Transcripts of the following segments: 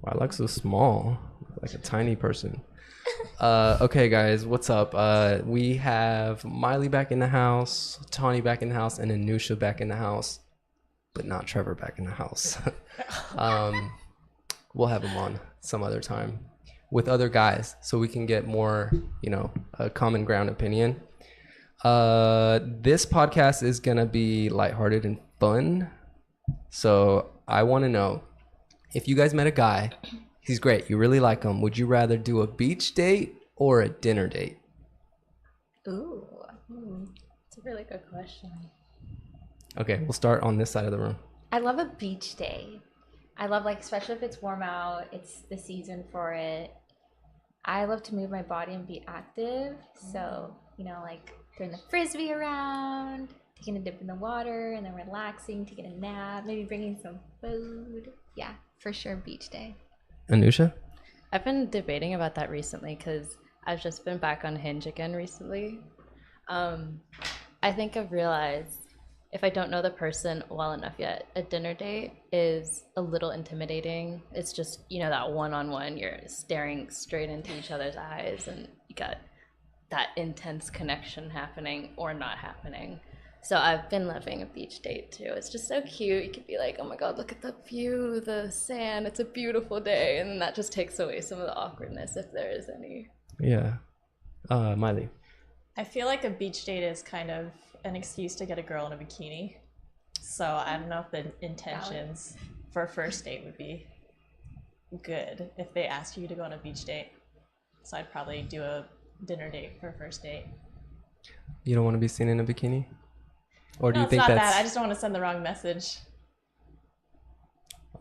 I look so small, like a tiny person. Okay, guys, what's up? We have Miley back in the house, Tani back in the house, and Anusha back in the house, but not Trevor back in the house. We'll have him on some other time with other guys so we can get more, a common ground opinion. This podcast is gonna be lighthearted and fun. So I want to know, if you guys met a guy, he's great, you really like him, would you rather do a beach date or a dinner date? Ooh, it's a really good question. Okay, we'll start on this side of the room. I love a beach day. I love, especially if it's warm out, it's the season for it. I love to move my body and be active. So, throwing the frisbee around, taking a dip in the water, and then relaxing, taking a nap, maybe bringing some food. Yeah, for sure, beach day. Anusha? I've been debating about that recently because I've just been back on Hinge again recently. I think I've realized if I don't know the person well enough yet, a dinner date is a little intimidating. It's just, that one-on-one, you're staring straight into each other's eyes and you got that intense connection happening or not happening. So I've been loving a beach date too. It's just so cute. You could be like, oh my God, look at the view, the sand, it's a beautiful day. And that just takes away some of the awkwardness if there is any. Yeah. Miley? I feel like a beach date is kind of an excuse to get a girl in a bikini. So I don't know if the intentions for a first date would be good if they ask you to go on a beach date. So I'd probably do a dinner date for a first date. You don't want to be seen in a bikini? Or do No, you think it's not that's... that. I just don't want to send the wrong message.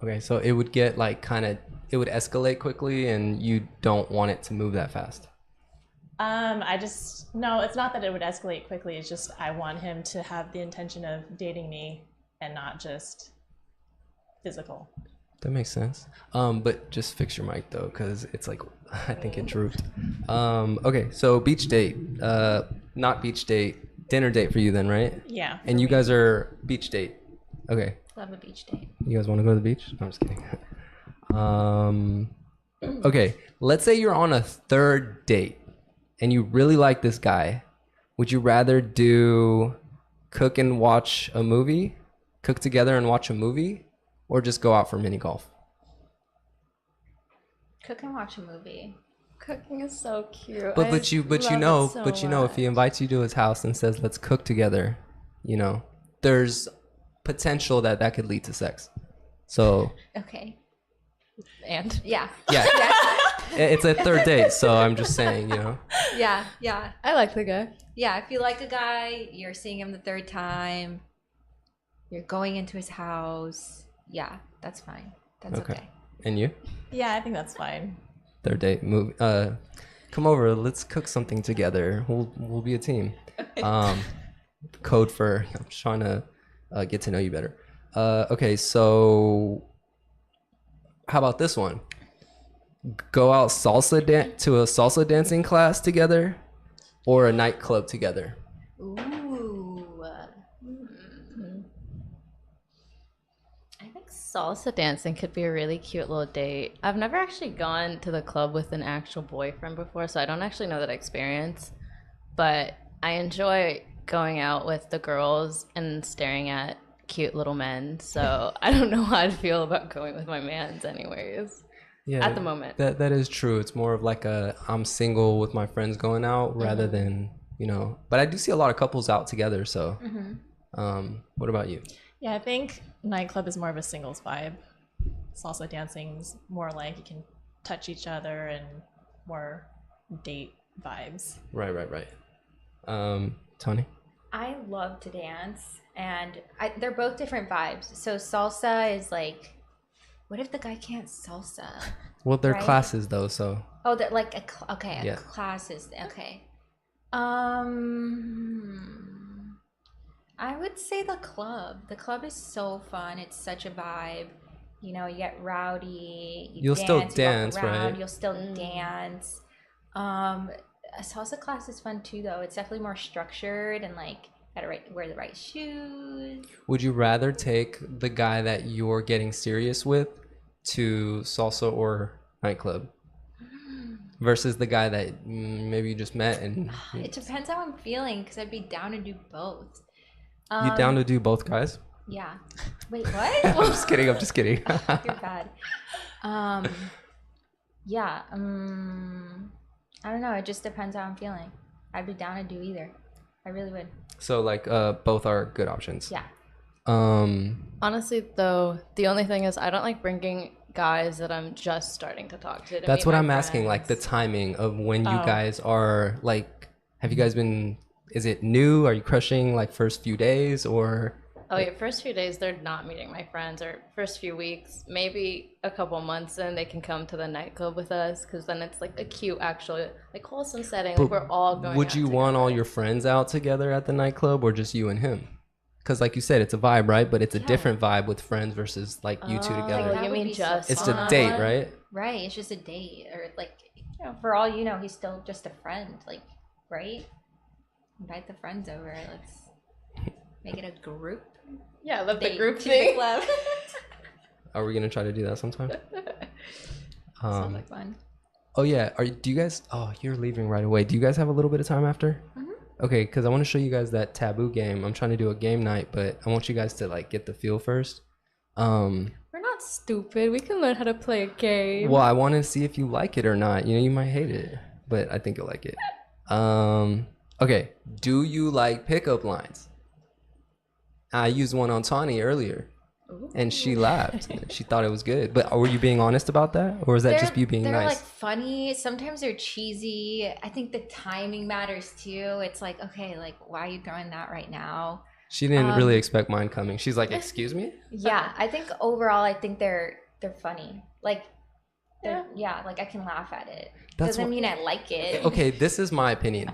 Okay, so it would get it would escalate quickly and you don't want it to move that fast. No, it's not that it would escalate quickly. It's just I want him to have the intention of dating me and not just physical. That makes sense. But just fix your mic though, because it's I think it drooped. Okay, so beach date, not beach date, dinner date for you then, right? Yeah. And you guys are beach date. Okay. Love a beach date. You guys want to go to the beach? No, I'm just kidding. Okay, let's say you're on a third date and you really like this guy. Would you rather do cook together and watch a movie, or just go out for mini golf? Cook and watch a movie. Cooking is so cute. But if he invites you to his house and says let's cook together, there's potential that could lead to sex. So Okay. And Yeah. yeah, it's a third date, so I'm just saying, Yeah. I like the guy. Yeah, if you like a guy, you're seeing him the third time, you're going into his house. Yeah, that's fine. That's okay. And you? Yeah, I think that's fine. Third date, movie. Come over. Let's cook something together. We'll be a team. Code for I'm just trying to get to know you better. Okay, so how about this one? Go out to a salsa dancing class together, or a nightclub together. Ooh. I think salsa dancing could be a really cute little date. I've never actually gone to the club with an actual boyfriend before, so I don't actually know that experience. But I enjoy going out with the girls and staring at cute little men. So I don't know how I'd feel about going with my mans anyways. Yeah, at the moment. That is true. It's more of like I'm single with my friends going out rather than, but I do see a lot of couples out together. So what about you? Yeah, I think nightclub is more of a singles vibe. Salsa dancing's more like you can touch each other and more date vibes. Right. Tani? I love to dance, and they're both different vibes. So salsa is what if the guy can't salsa? Well, they're right? classes though, so. Oh, that classes. Okay. I would say the club. The club is so fun. It's such a vibe. You get rowdy. You'll still dance, right? You'll still dance. A salsa class is fun too, though. It's definitely more structured and gotta wear the right shoes. Would you rather take the guy that you're getting serious with to salsa or nightclub versus the guy that maybe you just met and It depends how I'm feeling because I'd be down to do both. you down to do both guys? Yeah. Wait, what? I'm just kidding. I'm just kidding. You're bad. Yeah. I don't know. It just depends how I'm feeling. I'd be down to do either. I really would. So like both are good options. Yeah. Honestly, though, the only thing is I don't like bringing guys that I'm just starting to talk to. That's meet what my I'm asking. Like the friends. timing of when you guys are like. Have you guys been? Is it new? Are you crushing like first few days or? Oh yeah, first few days they're not meeting my friends, or first few weeks, maybe a couple months in they can come to the nightclub with us, because then it's like a cute, actually like wholesome setting. Like we're all going. Would out you want together. all your friends out together at the nightclub or just you and him? Because like you said, it's a vibe, right? But it's a different vibe with friends versus like you two together. that You would mean be so just It's fun. a date, right? Right. It's just a date, or like, for all you know, he's still just a friend. Like, right? Invite the friends over. Let's make it a group. Yeah, I love the date group to thing. club. Are we gonna try to do that sometime? Sounds like fun. Oh yeah. Do you guys? Oh, you're leaving right away. Do you guys have a little bit of time after? Okay, because I want to show you guys that taboo game. I'm trying to do a game night, but I want you guys to like get the feel first. We're not stupid. We can learn how to play a game. Well, I want to see if you like it or not. You know, you might hate it, but I think you'll like it. Okay. Do you like pickup lines? I used one on Tani earlier, and she laughed. She thought it was good. But were you being honest about that, or was that just you being they're nice? like funny. Sometimes they're cheesy. I think the timing matters too. It's like, okay, like why are you throwing that right now? She didn't really expect mine coming. She's like, "Excuse me." Yeah, I think overall, I think they're funny. Like, yeah, like I can laugh at it. That's Doesn't mean I like it. Okay, this is my opinion.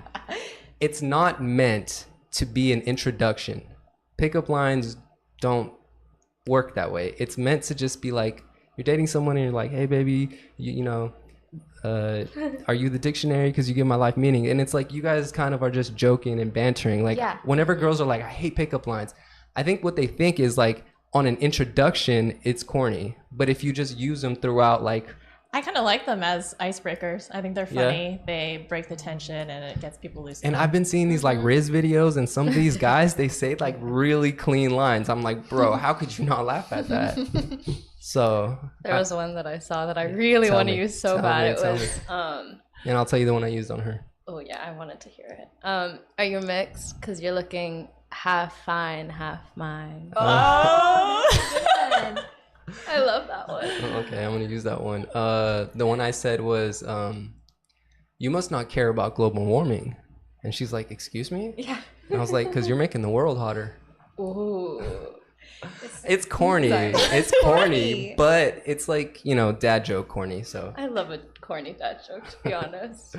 It's not meant to be an introduction. Pickup lines don't work that way. It's meant to just be like, you're dating someone and you're like, hey baby, you know, are you the dictionary? Because you give my life meaning. And it's like you guys kind of are just joking and bantering. Like whenever girls are like, I hate pickup lines, I think what they think is like on an introduction, it's corny. But if you just use them throughout, like, I kind of like them as icebreakers. I think they're funny. They break the tension and it gets people loose. and I've been seeing these like Riz videos, and some of these guys, they say like really clean lines. I'm like, bro, how could you not laugh at that? So There was one that I saw that I really Tell want to me. use so Tell bad. me, It tell was and I'll tell you the one I used on her. oh yeah, I wanted to hear it. Are you mixed? Because you're looking half fine, half mine. Oh! I love that one. Oh, okay, I'm gonna use that one. The one I said was, you must not care about global warming. And she's like, excuse me? Yeah. And I was like, because you're making the world hotter. Ooh. It's corny. It's corny, but it's like, you know, dad joke corny. So I love a corny dad joke, to be honest.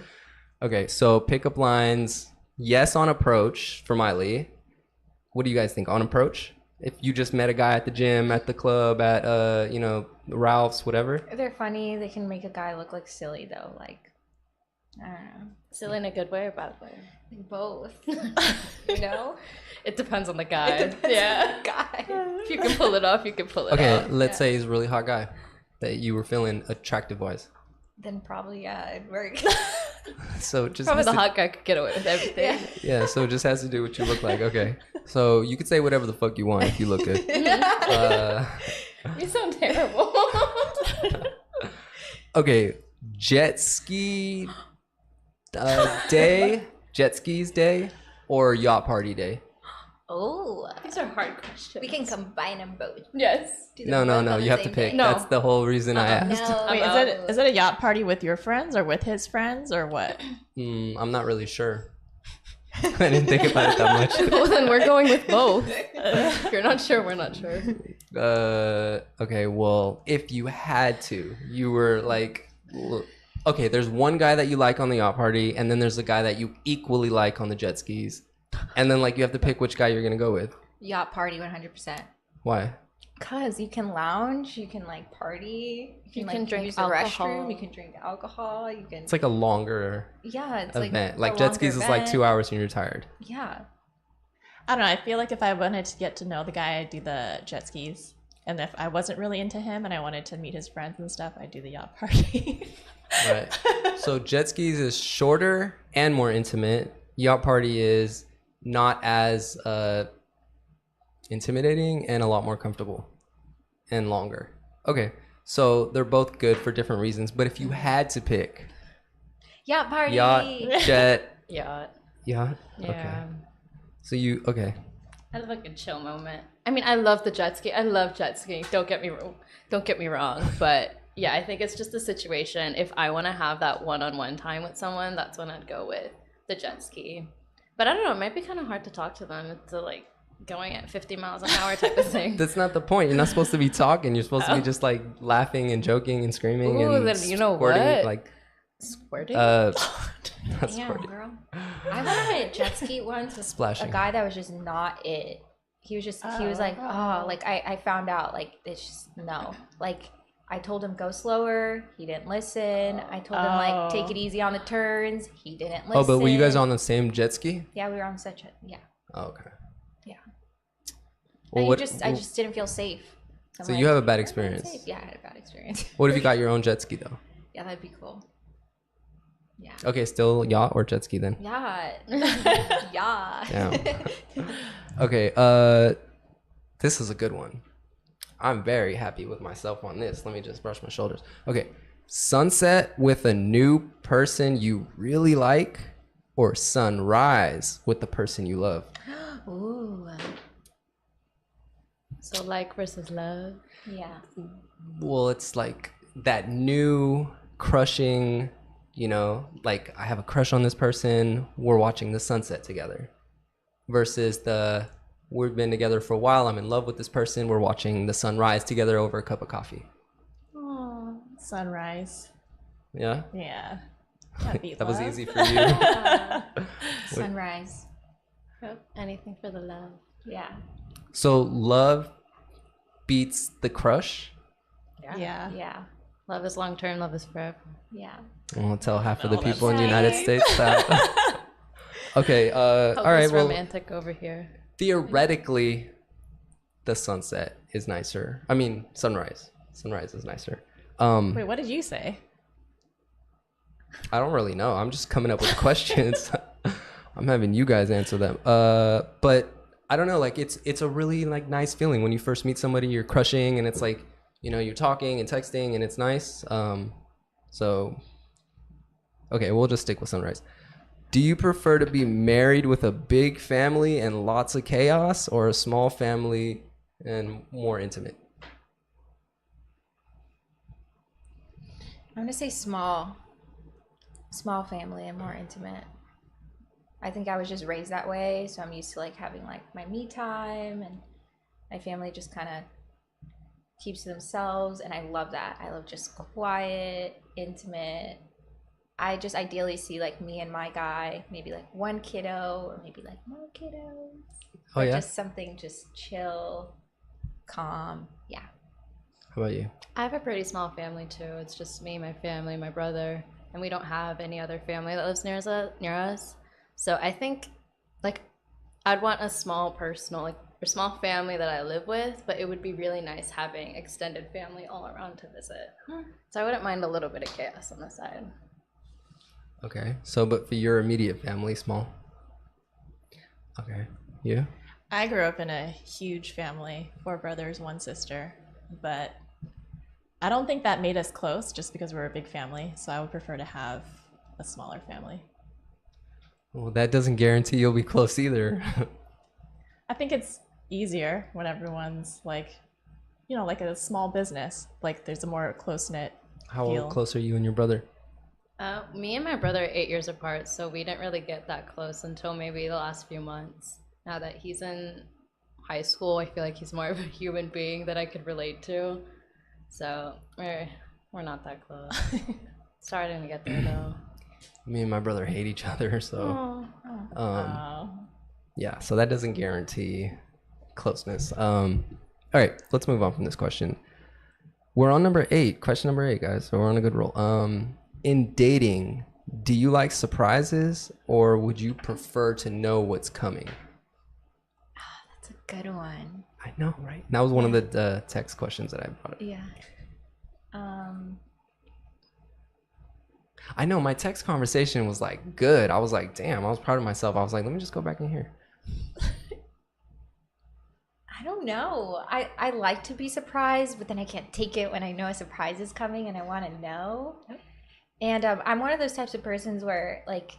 okay, so pickup lines. Yes, on approach for Miley. What do you guys think on approach? If you just met a guy at the gym, at the club, at you know, Ralph's, whatever. They're funny. They can make a guy look like silly though. Like, I don't know. Silly in a good way or bad way? Like both. You know? It depends on the guy. It depends yeah. on the guy. If you can pull it off, you can pull it Okay, off. let's say he's a really hot guy that you were feeling attractive wise. Then probably it'd work. So just Probably has the to- hot guy could get away with everything. yeah, so it just has to do what you look like. Okay, so you could say whatever the fuck you want if you look good. You sound terrible. Okay, jet ski day, jet skis day, or yacht party day? Oh, These are hard questions. we can combine them both. Yes. Do them No, both on you the have to same pick. day. No. That's the whole reason I asked. No. Wait, is it a yacht party with your friends or with his friends or what? I'm not really sure. I didn't think about it that much. Well, then we're going with both. If you're not sure, we're not sure. Okay, well, if you had to, you were like, okay, there's one guy that you like on the yacht party, and then there's a guy that you equally like on the jet skis, and then like you have to pick which guy you're gonna go with. Yacht party 100%. Why? Cause you can lounge, you can like party, you can like drink use the alcohol. restroom, you can drink alcohol, you can. It's like a longer Yeah, it's event. like Like a jet longer skis is like event. 2 hours and you're tired. Yeah. I don't know. I feel like if I wanted to get to know the guy, I'd do the jet skis. And if I wasn't really into him and I wanted to meet his friends and stuff, I'd do the yacht party. Right. So jet skis is shorter and more intimate. Yacht party is not as intimidating and a lot more comfortable and longer. Okay. So they're both good for different reasons. But if you had to pick Yacht party. yacht, jet, Yacht. yacht. Yeah. Okay. So you okay? I love like a chill moment. I mean, I love the jet ski. I love jet skiing. Don't get me wrong. But yeah, I think it's just a situation. If I want to have that one-on-one time with someone, that's when I'd go with the jet ski. But I don't know. It might be kind of hard to talk to them. It's like going at 50 miles an hour type of thing. That's not the point. You're not supposed to be talking. You're supposed to be just like laughing and joking and screaming and then you know squirting, what? Like Squirting? not Damn, squirting. girl. I went on a jet ski once with Splashing. a guy that was just not it. He was like, like I found out like it's just no. Like I told him go slower, he didn't listen. I told him like take it easy on the turns, he didn't listen. Oh, but were you guys on the same jet ski? Yeah, we were on such a Oh, okay. yeah. Well, And I just didn't feel safe. I'm So like, you have a bad "I'm not experience. safe." Yeah, I had a bad experience. What if you got your own jet ski though? Yeah, that'd be cool. Yeah. Okay, still yacht or jet ski then? Yeah. Yeah. Damn. Okay, this is a good one. I'm very happy with myself on this. Let me just brush my shoulders. Okay, sunset with a new person you really like, or sunrise with the person you love? Ooh. So like versus love. Yeah. Well, it's like that new crushing, you know, like I have a crush on this person, we're watching the sunset together, versus the we've been together for a while, I'm in love with this person, we're watching the sunrise together over a cup of coffee. Aww. Sunrise. Yeah, Yeah. That'd be that was love. easy for you. Sunrise. Yep. Anything for the love. Yeah. So love beats the crush. Yeah. Yeah. Love is long term, love is forever. Yeah. I'll tell half of the No, people in the that's United right. States that. Okay, all right, Hopeless well, romantic over here. theoretically, the sunset is nicer. I mean, sunrise. Sunrise is nicer. Wait, what did you say? I don't really know. I'm just coming up with questions. I'm having you guys answer them. But I don't know. Like it's a really like nice feeling when you first meet somebody. You're crushing, and it's like, you know, you're talking and texting, and it's nice. So okay, we'll just stick with sunrise. Do you prefer to be married with a big family and lots of chaos, or a small family and more intimate? I'm gonna say small family and more intimate. I think I was just raised that way, so I'm used to like having like my me time, and my family just kind of keeps to themselves, and I love that. I love just quiet, intimate. I just ideally see like me and my guy, maybe like one kiddo or maybe like more kiddos. Oh, Or yeah? just something just chill, calm. Yeah. How about you? I have a pretty small family too. It's just me, my family, my brother, and we don't have any other family that lives near us. So I think like I'd want a small personal like or small family that I live with, but it would be really nice having extended family all around to visit. So I wouldn't mind a little bit of chaos on the side. Okay. So, but for your immediate family, small. Okay. You? I grew up in a huge family, 4 brothers, 1 sister, but I don't think that made us close just because we're a big family. So I would prefer to have a smaller family. Well, that doesn't guarantee you'll be close either. I think it's easier when everyone's like, you know, like a small business. Like there's a more close-knit How feel. close are you and your brother? Me and my brother are 8 years apart, so we didn't really get that close until maybe the last few months. Now that he's in high school, I feel like he's more of a human being that I could relate to. So we're not that close. Starting to get there though. Me and my brother hate each other, so yeah, so that doesn't guarantee closeness. All right, let's move on from this question. We're on number 8, question number 8, guys. So we're on a good roll. In dating, do you like surprises, or would you prefer to know what's coming? That's a good one. I know, right? That was one of the text questions that I brought up. Yeah. I know my text conversation was like good. I was like, damn, I was proud of myself. I was like, let me just go back in here. I don't know. I like to be surprised, but then I can't take it when I know a surprise is coming and I want to know. And I'm one of those types of persons where like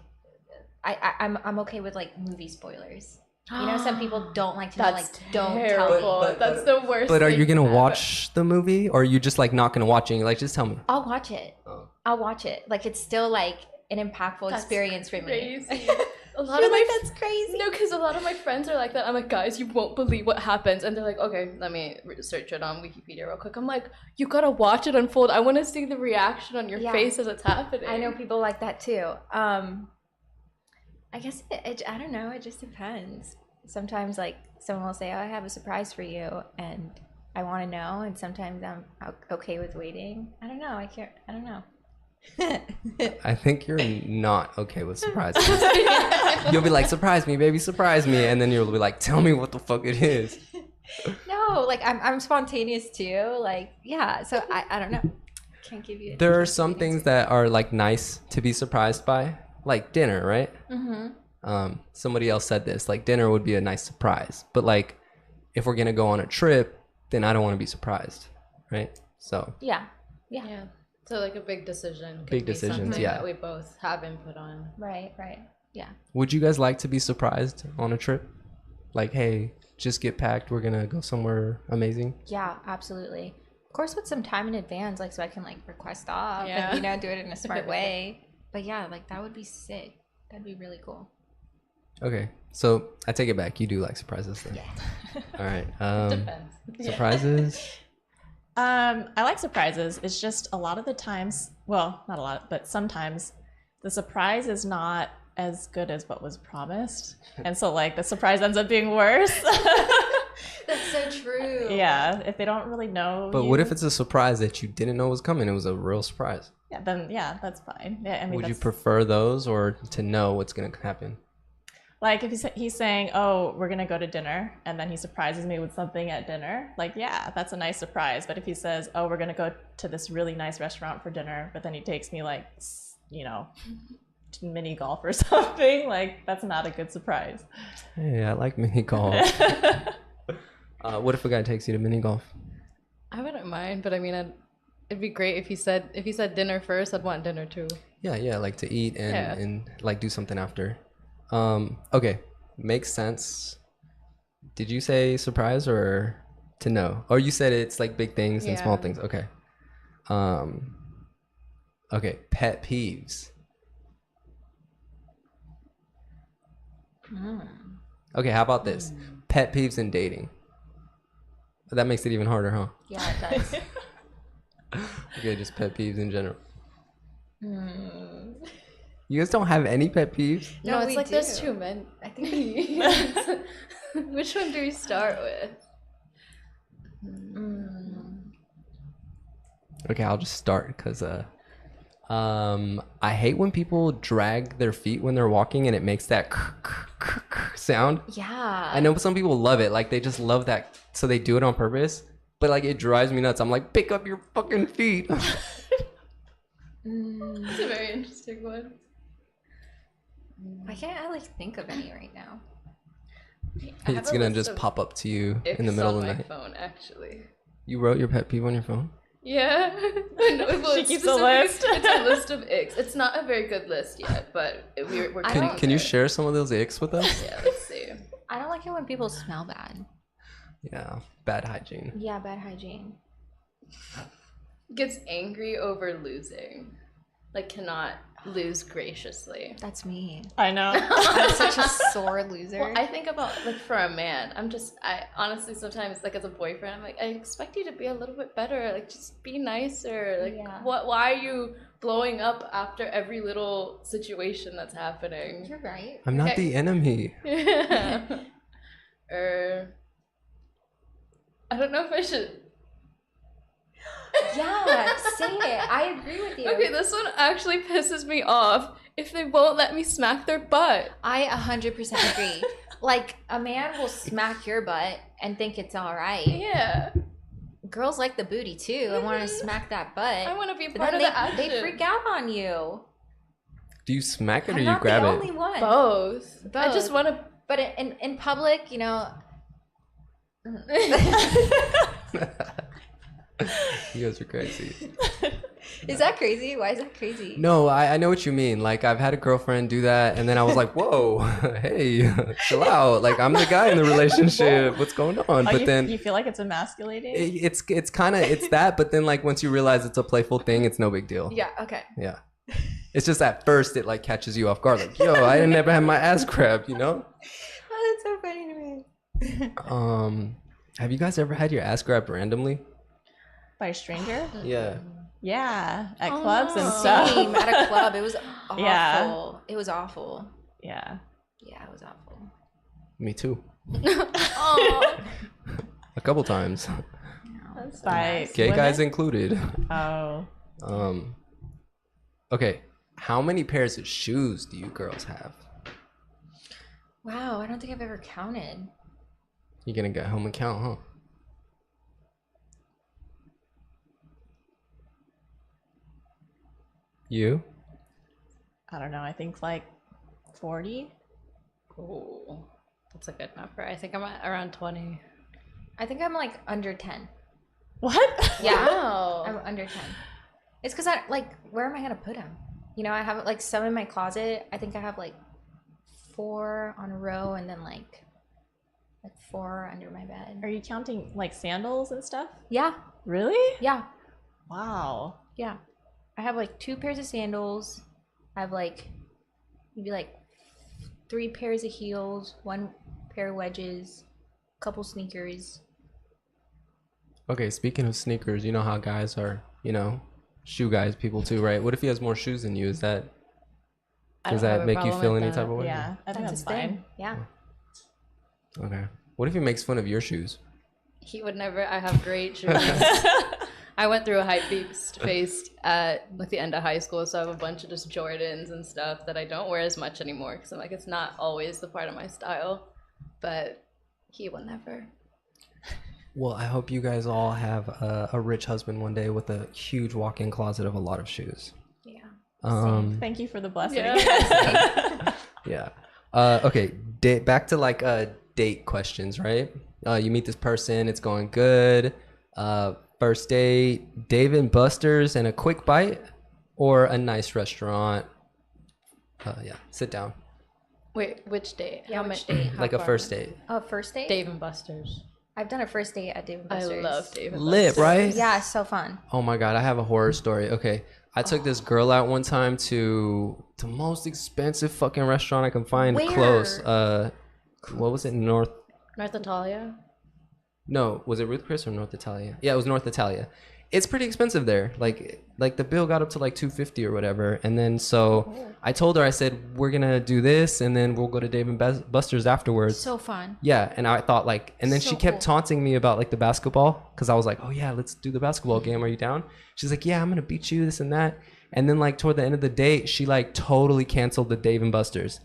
I'm okay with like movie spoilers. You know, some people don't like to know, like, don't tell me. But that's the worst. But are you thing gonna ever. watch the movie, or are you just like not gonna watch it? Like, just tell me. I'll watch it. Oh. I'll watch it. Like, it's still like an impactful experience for me. Crazy. A lot You're of like, my that's crazy. No, because a lot of my friends are like that. I'm like, guys, you won't believe what happens, and they're like, okay, let me search it on Wikipedia real quick. I'm like, you gotta watch it unfold. I want to see the reaction on your face as it's happening. I know people like that too. I guess I don't know. It just depends. Sometimes like someone will say, "Oh, I have a surprise for you," and I want to know. And sometimes I'm okay with waiting. I don't know. I don't know. I think you're not okay with surprises. You'll be like, surprise me, baby, surprise me. And then you'll be like, tell me what the fuck it is. No, like I'm spontaneous too. Like, yeah. So I don't know. Can't give you. There are some things that are like nice to be surprised by, like dinner, right? Mm-hmm. Somebody else said this, like dinner would be a nice surprise. But like, if we're going to go on a trip, then I don't want to be surprised, right? So. Yeah. So like a big decision. could Big be decisions, something yeah. That we both have input on. Right. Yeah. Would you guys like to be surprised on a trip? Like, hey, just get packed. We're going to go somewhere amazing. Yeah, absolutely. Of course, with some time in advance, like so I can like request off Yeah. and do it in a smart way. But yeah, like that would be sick. That'd be really cool. Okay. So I take it back. You do like surprises then. Yeah. All right. Depends. Surprises. I like surprises. It's just a lot of the times, well, not a lot, but sometimes the surprise is not as good as what was promised. And so like the surprise ends up being worse. That's so true. Yeah, if they don't really know. But what if it's a surprise that you didn't know was coming? It was a real surprise. Yeah, then yeah, that's fine. Yeah, I mean, Would you that's, prefer those or to know what's going to happen? like if he's saying, "Oh, we're gonna go to dinner," and then he surprises me with something at dinner, like yeah, that's a nice surprise. But if he says, "Oh, we're gonna go to this really nice restaurant for dinner," but then he takes me like, you know, to mini golf or something, like that's not a good surprise. Hey, I like mini golf. What if a guy takes you to mini golf? I wouldn't mind, but I mean, it'd be great if he said dinner first. I'd want dinner too. Yeah, like to eat and like do something after. Okay, makes sense. Did you say surprise or to know? Or you said it's like big things and small Yeah. things. Okay. Okay, pet peeves. Okay, how about this? Pet peeves in dating. That makes it even harder, huh? Yeah, it does. Okay, just pet peeves in general. You guys don't have any pet peeves? No, it's we like there's do. two men. I think we Which one do we start with? Okay, I'll just start because I hate when people drag their feet when they're walking and it makes that sound. Yeah. I know some people love it, like they just love that, so they do it on purpose. But like it drives me nuts. I'm like, pick up your fucking feet. It's a very interesting one. Why can't I like think of any right now? I have It's a gonna list just of pop up to you icks in the middle of on the my night. phone, actually. You wrote your pet peeve on your phone? Yeah. Well, She it's keeps a specific- list. It's a list of icks. It's not a very good list yet, but we're getting Can you there. share some of those icks with us? Yeah, let's see. I don't like it when people smell bad. Yeah, bad hygiene. Yeah, bad hygiene. Gets angry over losing. Like cannot lose graciously. That's me. I know. I'm such a sore loser. Well, I think about like for a man, I honestly sometimes like as a boyfriend, I'm like, I expect you to be a little bit better. Like just be nicer. Like Yeah. why are you blowing up after every little situation that's happening? You're right. I'm not Okay. the enemy. I don't know if I should. Yeah, say it. I agree with you. Okay, this one actually pisses me off. If they won't let me smack their butt. I 100% agree. Like, a man will smack your butt and think it's all right. Yeah. Girls like the booty too. I want to smack that butt. I want to be But part then of the action. they freak out on you. Do you smack it or I'm you not grab the it? only one. Both. I just want to. But in public, you know. You guys are crazy. Is that crazy? Why is that crazy? No, I know what you mean. Like, I've had a girlfriend do that, and then I was like, whoa, hey, chill out. Like, I'm the guy in the relationship. What's going on? Oh, But then you feel like it's emasculating? it's kind of, it's that, but then, like, once you realize it's a playful thing, it's no big deal. Yeah. Okay. Yeah. It's just at first, it, like, catches you off guard. Like, yo, I never had my ass grabbed, you know? Oh, that's so funny to me. Have you guys ever had your ass grabbed randomly? By a stranger? Yeah. Yeah, at clubs and stuff. Same at a club. It was awful. Yeah. It was awful. Yeah. Yeah, it was awful. Me too. Oh. A couple times. That's so By nice. Gay women? guys included. Oh. Okay. How many pairs of shoes do you girls have? Wow, I don't think I've ever counted. You're gonna get home and count, huh? You? I don't know. I think like 40. Ooh, that's a good number. I think I'm at around 20. I think I'm like under 10. What? Yeah. Wow. I'm under 10. It's because I like, where am I gonna put them? You know, I have like some in my closet. I think I have like 4 on a row, and then like 4 under my bed. Are you counting like sandals and stuff? Yeah, Really? yeah, Wow. yeah. I have like 2 pairs of sandals. I have like maybe like 3 pairs of heels, 1 pair of wedges, a couple sneakers. Okay, speaking of sneakers, you know how guys are, you know, shoe guys, people too, right? What if he has more shoes than you? Is that, I does don't have that a make you problem feel with any that. type of way? Yeah, I think that's his thing. fine. Yeah. Okay. What if he makes fun of your shoes? He would never. I have great shoes. I went through a hype beast phase at like the end of high school, so I have a bunch of just Jordans and stuff that I don't wear as much anymore because I'm like, it's not always the part of my style. But he will never. Well, I hope you guys all have a rich husband one day with a huge walk-in closet of a lot of shoes. Yeah. Thank you for the blessing. Yeah. Yeah. Okay. Back to like date questions, right? You meet this person, it's going good. First date, Dave and Buster's and a quick bite, or a nice restaurant. Yeah. Sit down. Wait, which date? Yeah, How which many- date? how Like a far? first date. Oh, first date? Dave and Buster's. I've done a first date at Dave & I Buster's. love Dave and Lit, Buster's. right? Yeah, it's so fun. Oh my God, I have a horror story. Okay. I took this girl out one time to the most expensive fucking restaurant I can find Where? close. What was it? North Natalia. No, was it Ruth Chris or North Italia? Yeah, it was North Italia. It's pretty expensive there. Like the bill got up to like $250 or whatever. And then so I told her, I said, we're gonna do this and then we'll go to Dave and Buster's afterwards. So fun. Yeah, and I thought like, and then So she kept cool. taunting me about like the basketball because I was like, oh yeah, let's do the basketball game. Are you down? She's like, yeah, I'm gonna beat you, this and that. And then like toward the end of the date, she like totally canceled the Dave and Buster's.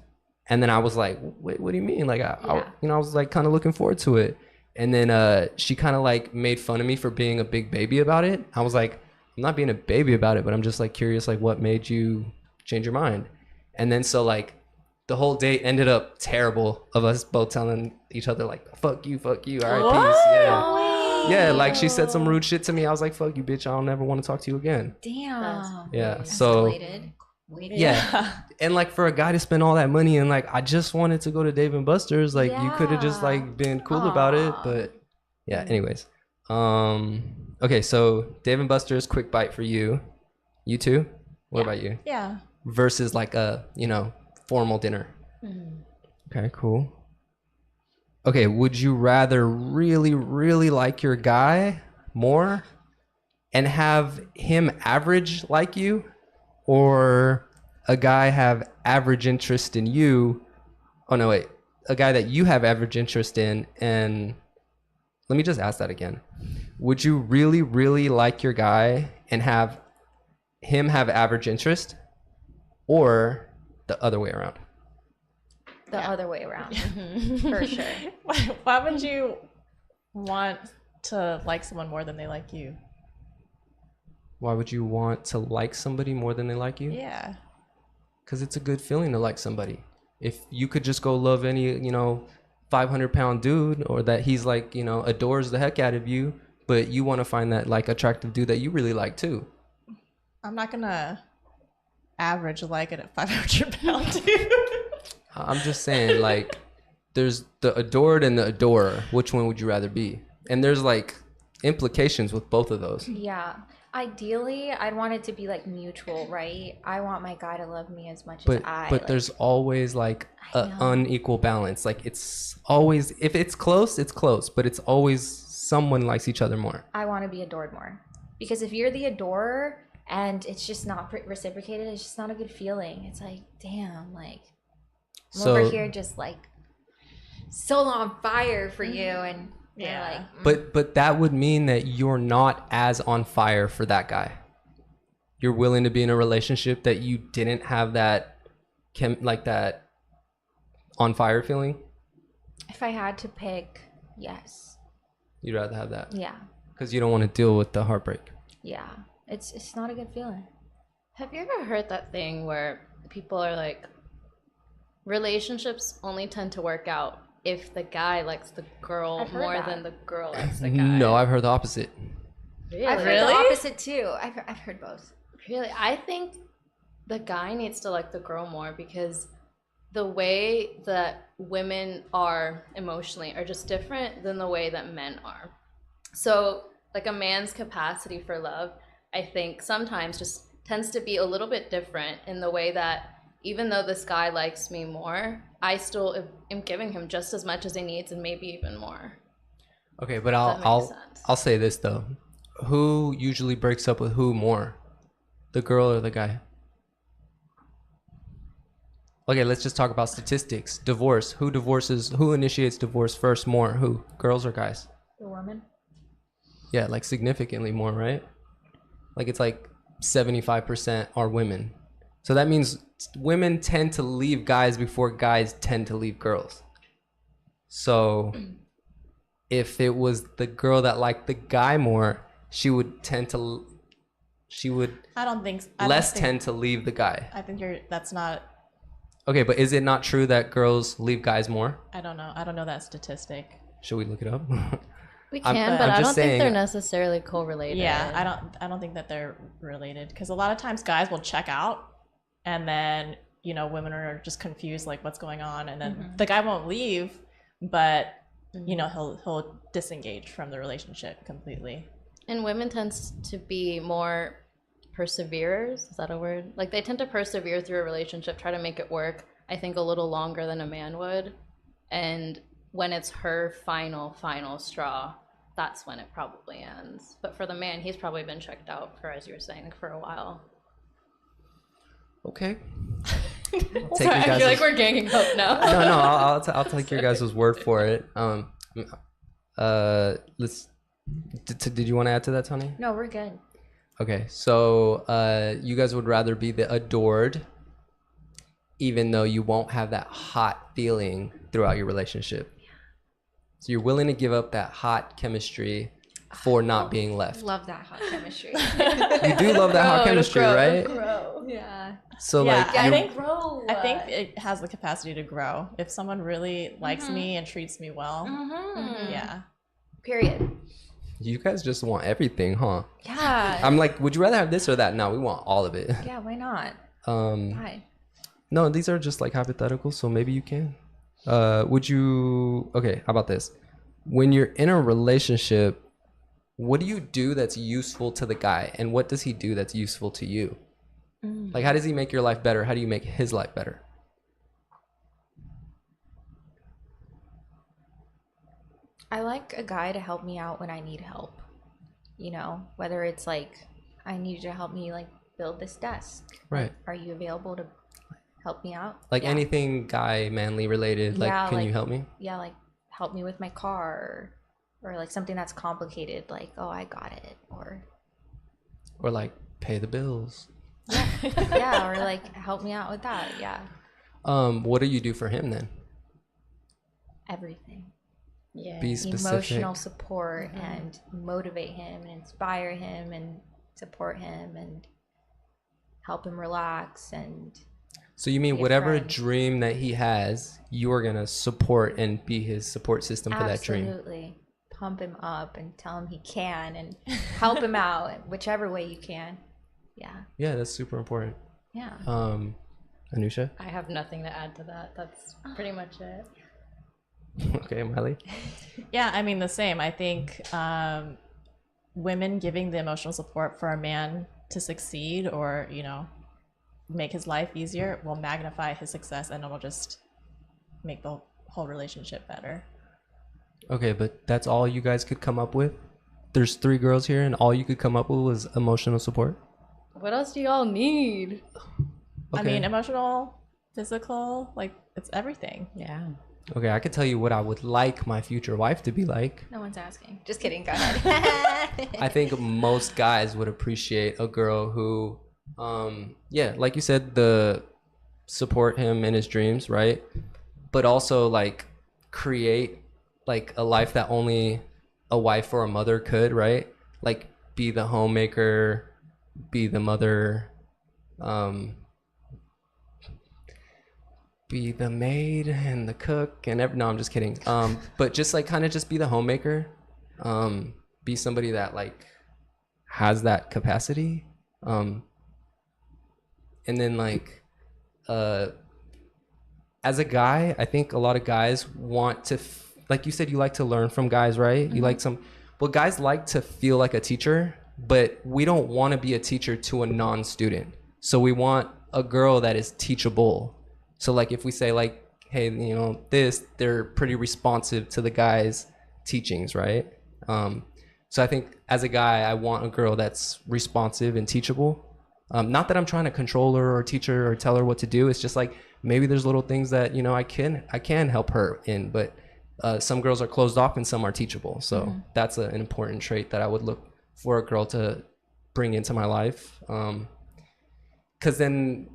And then I was like, wait, what do you mean? Like, I was like kind of looking forward to it. And then she kind of like made fun of me for being a big baby about it. I was like, I'm not being a baby about it, but I'm just like curious, like what made you change your mind? And then so like the whole date ended up terrible of us both telling each other like, fuck you, all right, peace. Yeah. Yeah, like she said some rude shit to me. I was like, fuck you, bitch. I'll never want to talk to you again. Damn. Yeah. So Escalated. yeah. And like for a guy to spend all that money and like I just wanted to go to Dave and Buster's, like you could have just like been cool about it, but yeah, anyways. Okay, so Dave and Buster's, quick bite for you. You too? What about you? Yeah. Versus like a, you know, formal dinner. Okay, cool. Okay, would you rather really, really like your guy more and have him average like you, or a guy have average interest in you? Oh no, wait. A guy that you have average interest in, and let me just ask that again. Would you really, really like your guy and have him have average interest, or the other way around? The other way around. For sure. Why would you want to like someone more than they like you? Why would you want to like somebody more than they like you? Yeah. Because it's a good feeling to like somebody. If you could just go love any, 500-pound dude, or that he's like, adores the heck out of you, but you want to find that like attractive dude that you really like too. I'm not gonna average like it at 500-pound dude. I'm just saying, like, there's the adored and the adorer. Which one would you rather be? And there's like implications with both of those. Yeah. Ideally, I'd want it to be like mutual, right? I want my guy to love me as much But as I. but there's always like I an know. unequal balance. Like it's always, if it's close, it's close, but it's always someone likes each other more. I want to be adored more. Because if you're the adorer and it's just not reciprocated, it's just not a good feeling. It's like, damn, like, I'm So over here just like so on fire for you. And they're Yeah. like, but that would mean that you're not as on fire for that guy. You're willing to be in a relationship that you didn't have that like that on fire feeling. if I had to pick, yes. You'd rather have that Yeah. because you don't want to deal with the heartbreak. Yeah. It's not a good feeling. Have you ever heard that thing where people are like, relationships only tend to work out if the guy likes the girl I've heard more that. than the girl likes the guy? No, I've heard the opposite. Really? I've heard the opposite too. I've heard both. Really? I think the guy needs to like the girl more because the way that women are emotionally are just different than the way that men are. So, like a man's capacity for love, I think sometimes just tends to be a little bit different in the way that even though this guy likes me more, I still am giving him just as much as he needs and maybe even more. Okay, but That makes I'll sense. I'll say this though. Who usually breaks up with who more? The girl or the guy? Okay, let's just talk about statistics. Divorce. Who initiates divorce first more? Who? Girls or guys? The woman. Yeah, like significantly more, right? Like it's like 75% are women. So that means women tend to leave guys before guys tend to leave girls. So if it was the girl that liked the guy more, she would I don't think. tend to leave the guy. I think that's not. Okay, but is it not true that girls leave guys more? I don't know. I don't know that statistic. Should we look it up? We I'm- can, I'm but I just don't saying- think they're necessarily correlated. Yeah, I don't think that they're related because a lot of times guys will check out, and then women are just confused like what's going on, and then the guy won't leave, but he'll disengage from the relationship completely. And women tends to be more perseverers. Is that a word? Like they tend to persevere through a relationship, try to make it work, I think a little longer than a man would. And when it's her final straw, that's when it probably ends. But for the man, he's probably been checked out for, as you were saying, for a while. Okay. Sorry, I feel like we're ganging up now. No, I'll take your guys' word for it. Let's. Did you want to add to that, Tani? No, we're good. Okay, so you guys would rather be the adored, even though you won't have that hot feeling throughout your relationship. So you're willing to give up that hot chemistry for not being left. Love that hot chemistry. You do love that hot chemistry, right? Yeah. So Yeah, like, I you- think I think it has the capacity to grow if someone really likes me and treats me well. Yeah. Period. you guys just want everything, huh? Yeah. I'm like, would you rather have this or that? No, we want all of it. Yeah, why not? Um, Why? no, these are just like hypotheticals, so maybe you can. Would you? Okay, how about this? When you're in a relationship, what do you do that's useful to the guy, and what does he do that's useful to you? Like, how does he make your life better? How do you make his life better? I like a guy to help me out when I need help. Whether it's like, I need you to help me like build this desk. Right. Are you available to help me out? Like Yeah. anything guy manly related. Like, Yeah, can like- you help me? Yeah, like help me with my car, or like something that's complicated, like, oh, I got it, or Or like pay the bills. yeah, or like help me out with that. Yeah, What do you do for him then? everything. Yeah. Be specific. emotional support and motivate him and inspire him and support him and help him relax. And So you mean be a whatever friend. dream that he has, you are gonna support and be his support system for that dream. absolutely pump him up and tell him he can and help him out in whichever way you can. Yeah, that's super important. Yeah. Anusha? I have nothing to add to that. That's pretty much it. Okay, Miley? Yeah, I mean the same. I think women giving the emotional support for a man to succeed or, you know, make his life easier will magnify his success and it'll just make the whole relationship better. Okay, but that's all you guys could come up with? There's 3 girls here and all you could come up with was emotional support? What else do y'all need? I mean, emotional, physical, like it's everything. Yeah. Okay, I could tell you what I would like my future wife to be like. No one's asking. Just kidding. Go ahead. I think most guys would appreciate a girl who, yeah, like you said, the support him in his dreams, right? But also like create like a life that only a wife or a mother could, right? Like be the homemaker, be the mother, be the maid and the cook and no, I'm just kidding. But just like kind of just be the homemaker, be somebody that like has that capacity, and then like as a guy, I think a lot of guys want to like you said, you like to learn from guys, right? You like guys like to feel like a teacher, but we don't want to be a teacher to a non-student. So we want a girl that is teachable. So like if we say like, hey, you know, they're pretty responsive to the guy's teachings, right? So I think as a guy, I want a girl that's responsive and teachable. Not that I'm trying to control her or teach her or tell her what to do. It's just like maybe there's little things that, you know, I can help her in, but some girls are closed off and some are teachable. So that's an important trait that I would look for a girl to bring into my life. 'Cause then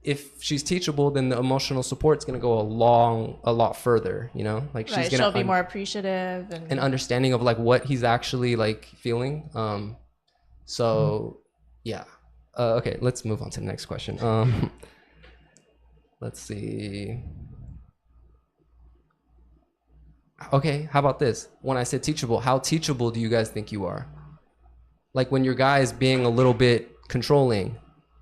if she's teachable, then the emotional support's going to go a lot further, you know, like Right, she's going to be more appreciative and understanding of like what he's actually like feeling. So yeah. Okay, let's move on to the next question. Let's see. Okay, how about this? When I said teachable, how teachable do you guys think you are? Like when your guy is being a little bit controlling,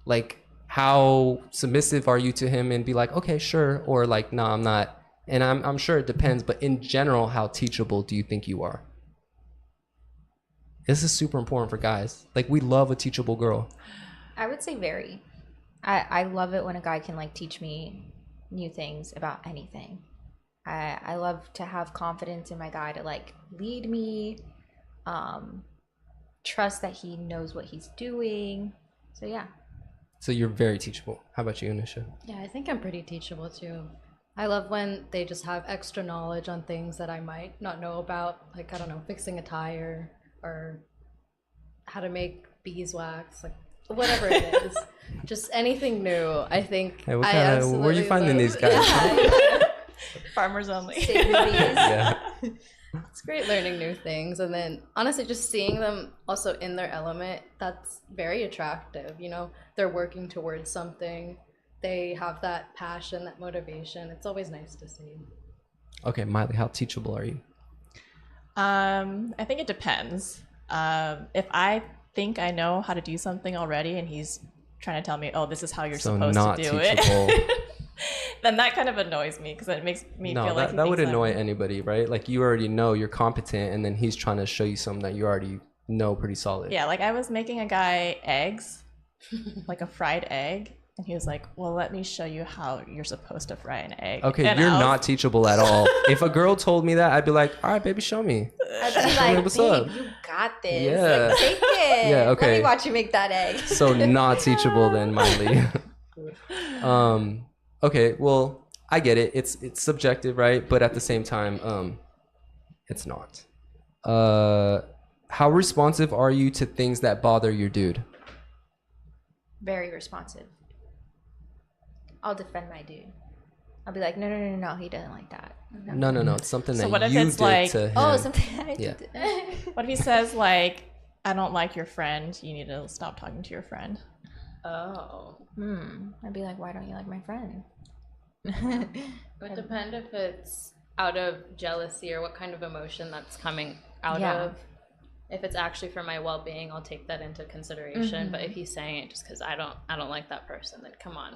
like how submissive are you to him and be like, okay, sure, or like, no, I'm not. And I'm sure it depends, but in general, how teachable do you think you are? This is super important for guys. Like we love a teachable girl. I would say very. I love it when a guy can like teach me new things about anything. I love to have confidence in my guy to like lead me, trust that he knows what he's doing. So yeah. So you're very teachable. How about you, Anusha? Yeah, I think I'm pretty teachable too. I love when they just have extra knowledge on things that I might not know about, like, I don't know, fixing a tire or how to make beeswax, like whatever it is. Just anything new. I think Hey, where are you absolutely finding love- these guys? Yeah. farmers only. Save the bees. Yeah. It's great learning new things, and then honestly just seeing them also in their element, that's very attractive. You know, they're working towards something, they have that passion, that motivation. It's always nice to see. Okay, Miley, how teachable are you? I think it depends. If I think I know how to do something already and he's trying to tell me, oh, this is how you're So supposed not to do teachable. it, then that kind of annoys me because it makes me feel like that would he thinks annoy I'm- anybody, right? Like you already know you're competent, and then he's trying to show you something that you already know pretty solid. Yeah, like I was making a guy eggs, like a fried egg, and he was like, well, let me show you how you're supposed to fry an egg. Okay, And you're I was- not teachable at all. If a girl told me that, I'd be like, all right, baby, show me. I'd be like, What's babe, up? you got this. Yeah. Like, take it. Yeah, okay. Let me watch you make that egg. So not teachable then, Miley. Okay, well, I get it. It's subjective, right? But at the same time, it's not. How responsive are you to things that bother your dude? Very responsive. I'll defend my dude. I'll be like, no, he doesn't like that. No. It's something So that what if you it's did like, to him. Oh, something I Yeah. did. What if he says like, I don't like your friend, you need to stop talking to your friend? Oh. I'd be like, why don't you like my friend? It would depend if it's out of jealousy or what kind of emotion that's coming out Yeah. of. If it's actually for my well-being, I'll take that into consideration. But if he's saying it just because I don't like that person, then come on.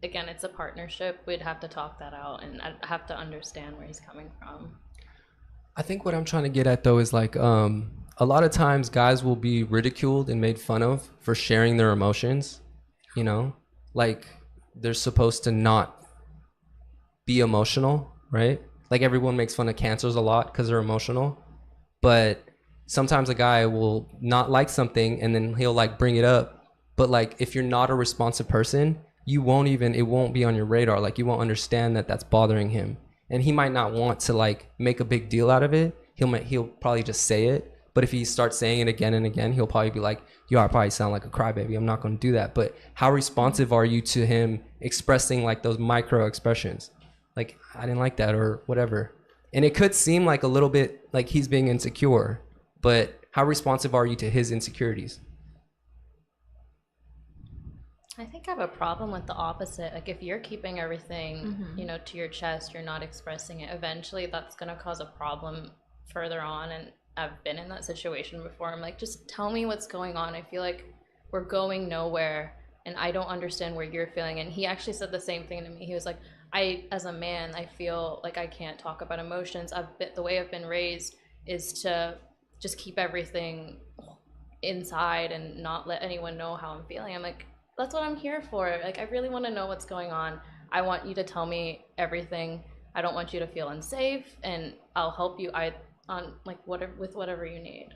Again, it's a partnership. We'd have to talk that out, and I'd have to understand where he's coming from. I think what I'm trying to get at though is like a lot of times guys will be ridiculed and made fun of for sharing their emotions, you know? Like they're supposed to not be emotional, right? Like everyone makes fun of cancers a lot because they're emotional, but sometimes a guy will not like something and then he'll like bring it up, but like if you're not a responsive person, it won't be on your radar. Like you won't understand that that's bothering him, and he might not want to like make a big deal out of it. He'll probably just say it, but if he starts saying it again and again, he'll probably be like, yo, I probably sound like a crybaby, I'm not going to do that. But how responsive are you to him expressing like those micro expressions, like I didn't like that or whatever? And it could seem like a little bit like he's being insecure, but how responsive are you to his insecurities? I think I have a problem with the opposite. Like if you're keeping everything, to your chest, you're not expressing it, eventually that's going to cause a problem further on. And I've been in that situation before. I'm like, just tell me what's going on. I feel like we're going nowhere and I don't understand where you're feeling. And he actually said the same thing to me. He was like, as a man, I feel like I can't talk about emotions. The way I've been raised is to just keep everything inside and not let anyone know how I'm feeling. I'm like, that's what I'm here for. Like, I really want to know what's going on. I want you to tell me everything. I don't want you to feel unsafe, and I'll help you with whatever you need.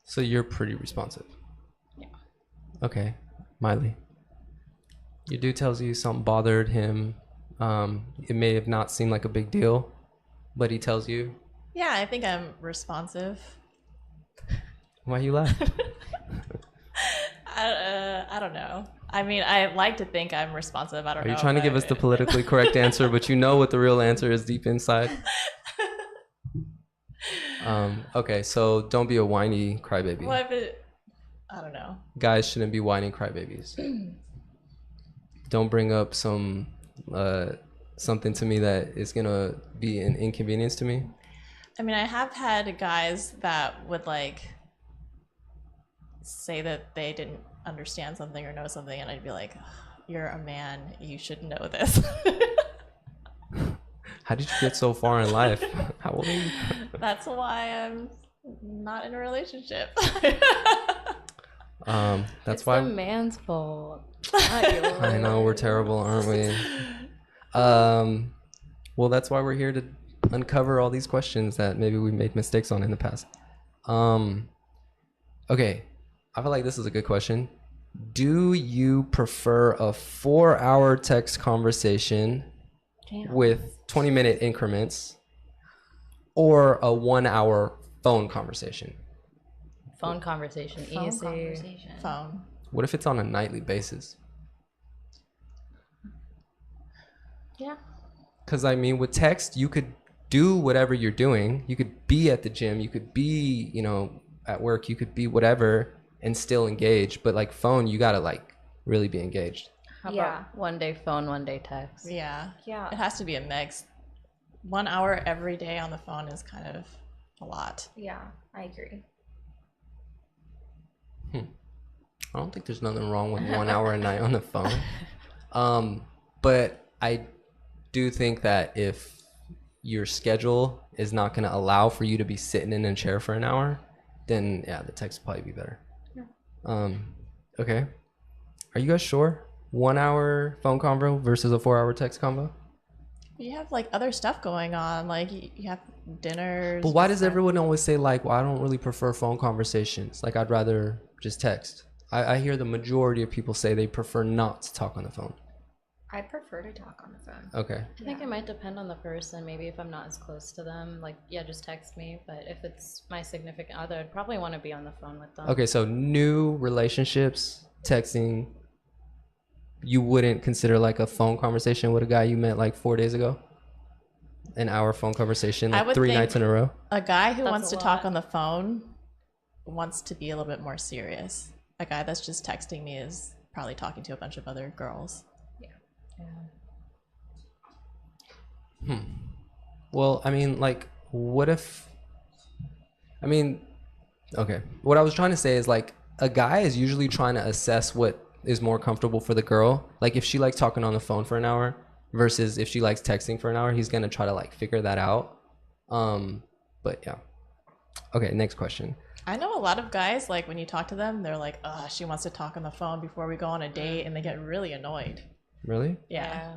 So you're pretty responsive. Yeah. Okay, Miley. Your dude tells you something bothered him. It may have not seemed like a big deal, but he tells you. Yeah, I think I'm responsive. Why you laugh? I don't know. I mean, I like to think I'm responsive. I don't know. Are you trying to give us the politically correct answer, but you know what the real answer is deep inside? Okay, so don't be a whiny crybaby. What if it? I don't know. Guys shouldn't be whiny crybabies. Don't bring up something to me that is gonna be an inconvenience to me. I mean, I have had guys that would like say that they didn't understand something or know something, and I'd be like, you're a man, you should know this. How did you get so far in life? How old are you? That's why I'm not in a relationship. That's It's why the man's fault. Not yours. I know we're terrible, aren't we? Well, that's why we're here to uncover all these questions that maybe we made mistakes on in the past. Okay, I feel like this is a good question. Do you prefer a 4-hour text conversation with 20-minute increments or a 1-hour phone conversation? Phone conversation, Phone easy. conversation. Phone. What if it's on a nightly basis? Yeah. Because I mean, with text, you could do whatever you're doing. You could be at the gym. You could be, at work. You could be whatever and still engage. But like phone, you gotta like really be engaged. How Yeah. about one day phone, one day text? Yeah. Yeah. It has to be a mix. 1 hour every day on the phone is kind of a lot. Yeah, I agree. I don't think there's nothing wrong with 1 hour a night on the phone. But I do think that if your schedule is not going to allow for you to be sitting in a chair for an hour, then yeah, the text will probably be better. Yeah. Okay. Are you guys sure? 1 hour phone convo versus a 4-hour text convo? You have like other stuff going on, like you have dinners. But why does everyone always say like, well, I don't really prefer phone conversations. Like I'd rather just text. I hear the majority of people say they prefer not to talk on the phone. I prefer to talk on the phone. Okay. I think it might depend on the person. Maybe if I'm not as close to them, like, yeah, just text me. But if it's my significant other, I'd probably want to be on the phone with them. Okay, so new relationships, texting, you wouldn't consider like a phone conversation with a guy you met like 4 days ago? An hour phone conversation, I like would 3 think nights in a row? A guy who That's wants a to talk lot. on the phone wants to be a little bit more serious. A guy that's just texting me is probably talking to a bunch of other girls. Well, I mean, like, what if, I mean, okay. What I was trying to say is like a guy is usually trying to assess what is more comfortable for the girl. Like if she likes talking on the phone for an hour versus if she likes texting for an hour, he's gonna try to like figure that out. But yeah. Okay, next question. I know a lot of guys, like when you talk to them, they're like, "Oh, she wants to talk on the phone before we go on a date," and they get really annoyed. Really? Yeah.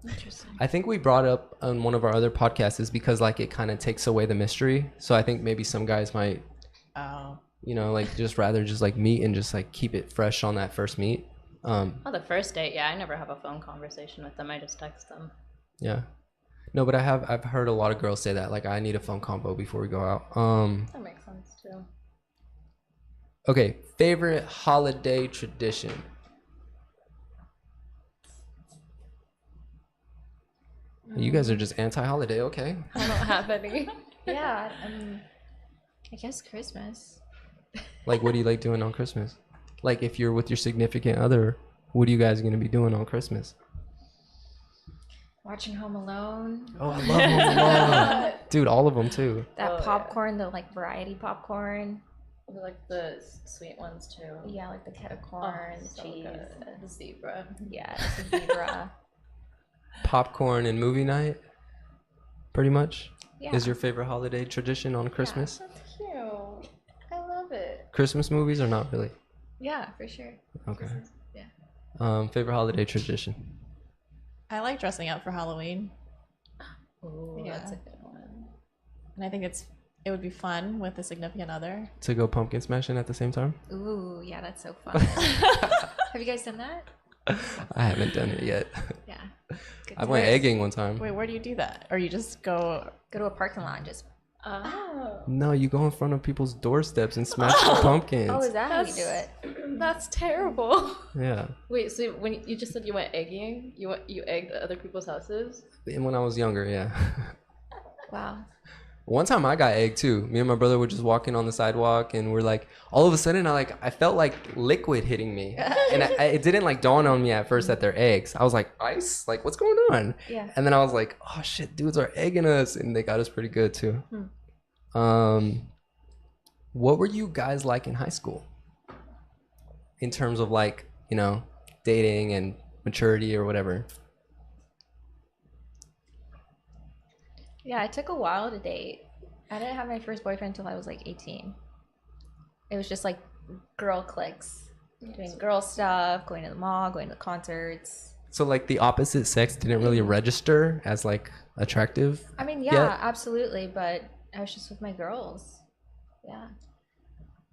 Interesting. I think we brought up on one of our other podcasts is because like it kind of takes away the mystery. So I think maybe some guys might, Oh. like just rather just like meet and just like keep it fresh on that first meet. Well, the first date, yeah, I never have a phone conversation with them. I just text them. Yeah. No, but I've heard a lot of girls say that like I need a phone combo before we go out. That makes sense too. Okay, favorite holiday tradition. You guys are just anti-holiday, okay? I don't have any. Yeah, I guess Christmas. Like what do you like doing on Christmas? Like if you're with your significant other, what are you guys gonna be doing on Christmas? Watching Home Alone. Oh, I love Home Alone. Dude, all of them too. That Oh, yeah. popcorn, the like variety popcorn. I like the sweet ones too. Yeah, like the kettle corn, the so cheese. good. The zebra. Yeah, the zebra. Popcorn and movie night, pretty much, Yeah. is your favorite holiday tradition on Christmas? That's cute. I love it. Christmas movies or not really? Yeah, for sure. Okay. Yeah. Favorite holiday tradition. I like dressing up for Halloween, Ooh, Yeah. that's a good one. and I think it would be fun with a significant other. To go pumpkin smashing at the same time? Ooh, yeah, that's so fun. Have you guys done that? I haven't done it yet. Yeah. Good I went times. egging one time. Wait, where do you do that? Or you just go? Go to a parking lot and just. Oh, No, you go in front of people's doorsteps and smash the pumpkins. Oh, is that how you do it? that's terrible. Yeah. Wait, so when you just said you went egging, you egged at other people's houses? And when I was younger, yeah. Wow. One time I got egged too. Me and my brother were just walking on the sidewalk and we're like, all of a sudden I felt like liquid hitting me. And it didn't like dawn on me at first that they're eggs. I was like, ice? Like what's going on? Yeah. And then I was like, oh shit, dudes are egging us. And they got us pretty good too. What were you guys like in high school? In terms of like, dating and maturity or whatever. Yeah, it took a while to date. I didn't have my first boyfriend until I was like 18. It was just like girl cliques, doing girl stuff, going to the mall, going to concerts. So like the opposite sex didn't really register as like attractive? I mean, yeah, Yeah. absolutely, but I was just with my girls. Yeah.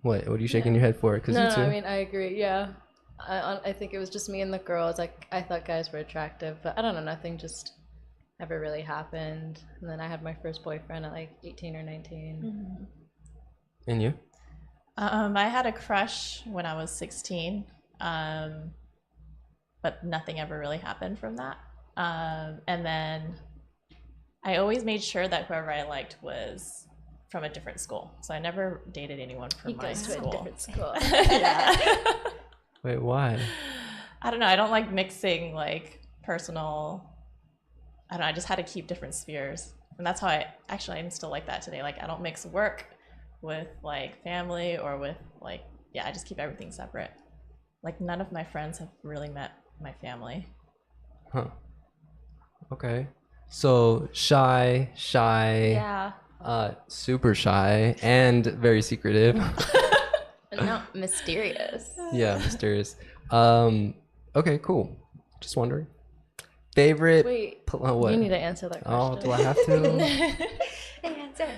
What are you shaking your head for? Because No, you too. I mean I agree. Yeah, I think it was just me and the girls. Like I thought guys were attractive, but I don't know. Nothing just ever really happened. And then I had my first boyfriend at like 18 or 19. And you? I had a crush when I was 16, but nothing ever really happened from that. And then I always made sure that whoever I liked was from a different school. So I never dated anyone from He my goes to school. a different school. Yeah. Wait, why? I don't know. I don't like mixing like personal. I don't know. I just had to keep different spheres. And that's how I'm still like that today. Like I don't mix work with like family or with like, I just keep everything separate. Like none of my friends have really met my family. Huh. Okay. So shy, Yeah. super shy, and very secretive. No, mysterious. Yeah, mysterious. Okay, cool. Just wondering. Favorite. Wait, What? you need to answer that question. Oh, do I have to? Answer.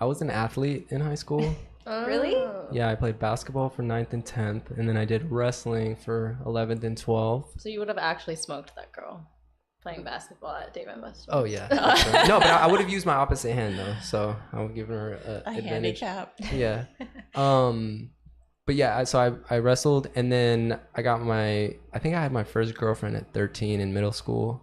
I was an athlete in high school. Really? Yeah, I played basketball for 9th and 10th, and then I did wrestling for 11th and 12th. So you would have actually smoked that girl playing basketball at Dave and Buster's. Oh yeah. for sure. No, but I would have used my opposite hand though, so I would give her A advantage. handicap. Yeah. But yeah, I wrestled, and then I think I had my first girlfriend at 13 in middle school,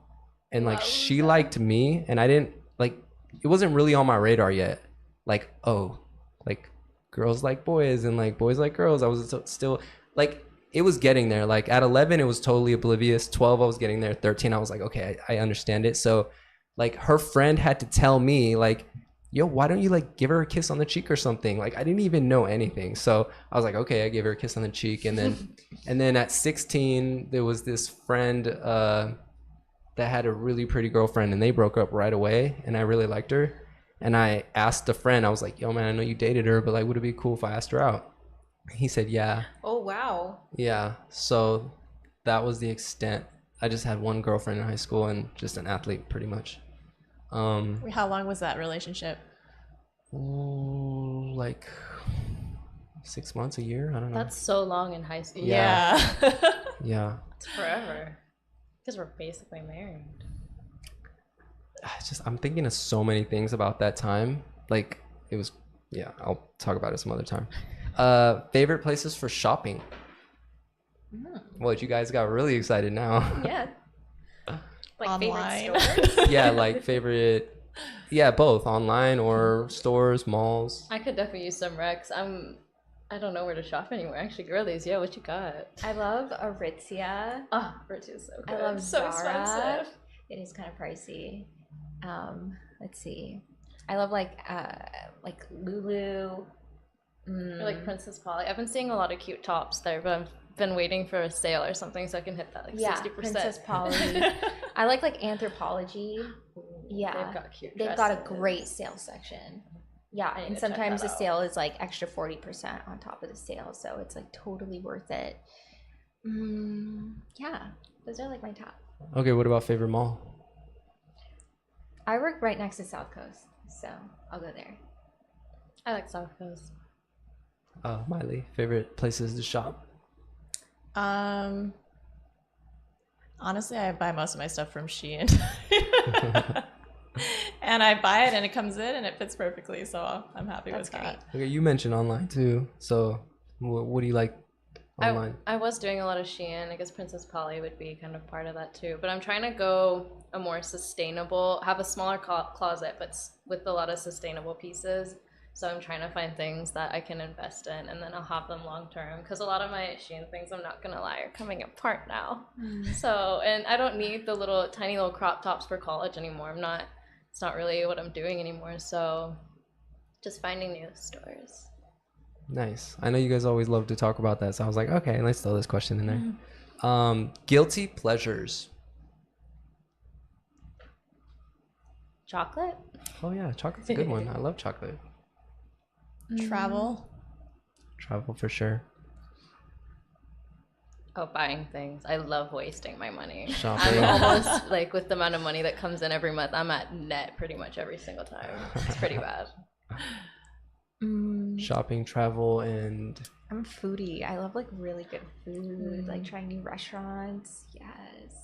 and like she liked me, and I didn't like, it wasn't really on my radar yet. Like, oh, like girls like boys and like boys like girls. I was still like, it was getting there. Like at 11, it was totally oblivious. 12, I was getting there. 13, I was like, okay, I understand it. So like her friend had to tell me like, yo, why don't you like give her a kiss on the cheek or something? Like I didn't even know anything. So I was like, okay, I gave her a kiss on the cheek. And then at 16, there was this friend that had a really pretty girlfriend, and they broke up right away, and I really liked her. And I asked a friend, I was like, yo man, I know you dated her, but like would it be cool if I asked her out? He said, yeah. Oh wow. Yeah. So that was the extent. I just had one girlfriend in high school and just an athlete pretty much. How long was that relationship? Like 6 months, a year. I don't know. That's so long in high school. Yeah. Yeah. It's forever. Because we're basically married. I'm thinking of so many things about that time. Like it was, yeah, I'll talk about it some other time. Favorite places for shopping? What, you guys got really excited now. Yeah. Like Online. favorite stores? Yeah, like favorite, yeah, both online or stores, malls. I could definitely use some Rex. I don't know where to shop anymore. Actually, girlies, yeah, what you got? I love Aritzia. Oh, Virtue is so good. I love so Zara. expensive. It is kind of pricey. Let's see. I love like Lulu. Or like Princess Polly. I've been seeing a lot of cute tops there, but I've been waiting for a sale or something so I can hit that like 60%. Princess Polly. I like Anthropologie. Yeah, They've got cute they've got a dresses. great sale section. Yeah, I need and to check sometimes the that out. sale is like extra 40% on top of the sale, so it's like totally worth it. Yeah, those are like my top. Okay, what about favorite mall? I work right next to South Coast, so I'll go there. I like South Coast. Miley, favorite places to shop? Honestly, I buy most of my stuff from Shein. And I buy it and it comes in and it fits perfectly, so I'm happy That's with that. Okay, you mentioned online too. So what do you like online? I was doing a lot of Shein. I guess Princess Polly would be kind of part of that too. But I'm trying to go a more sustainable, have a smaller closet, but with a lot of sustainable pieces. So I'm trying to find things that I can invest in, and then I'll have them long term. Because a lot of my Shein things, I'm not gonna lie, are coming apart now. So, and I don't need the tiny little crop tops for college anymore. It's not really what I'm doing anymore. So, just finding new stores. Nice. I know you guys always love to talk about that, so I was like, okay, let's throw this question in there. Guilty pleasures. Chocolate? Oh yeah, chocolate's a good one. I love chocolate. Travel. Travel for sure. Oh, buying things. I love wasting my money. Shopping. I'm almost like with the amount of money that comes in every month, I'm at net pretty much every single time. It's pretty bad. Shopping, travel, and I'm a foodie. I love like really good food, like trying new restaurants. Yes.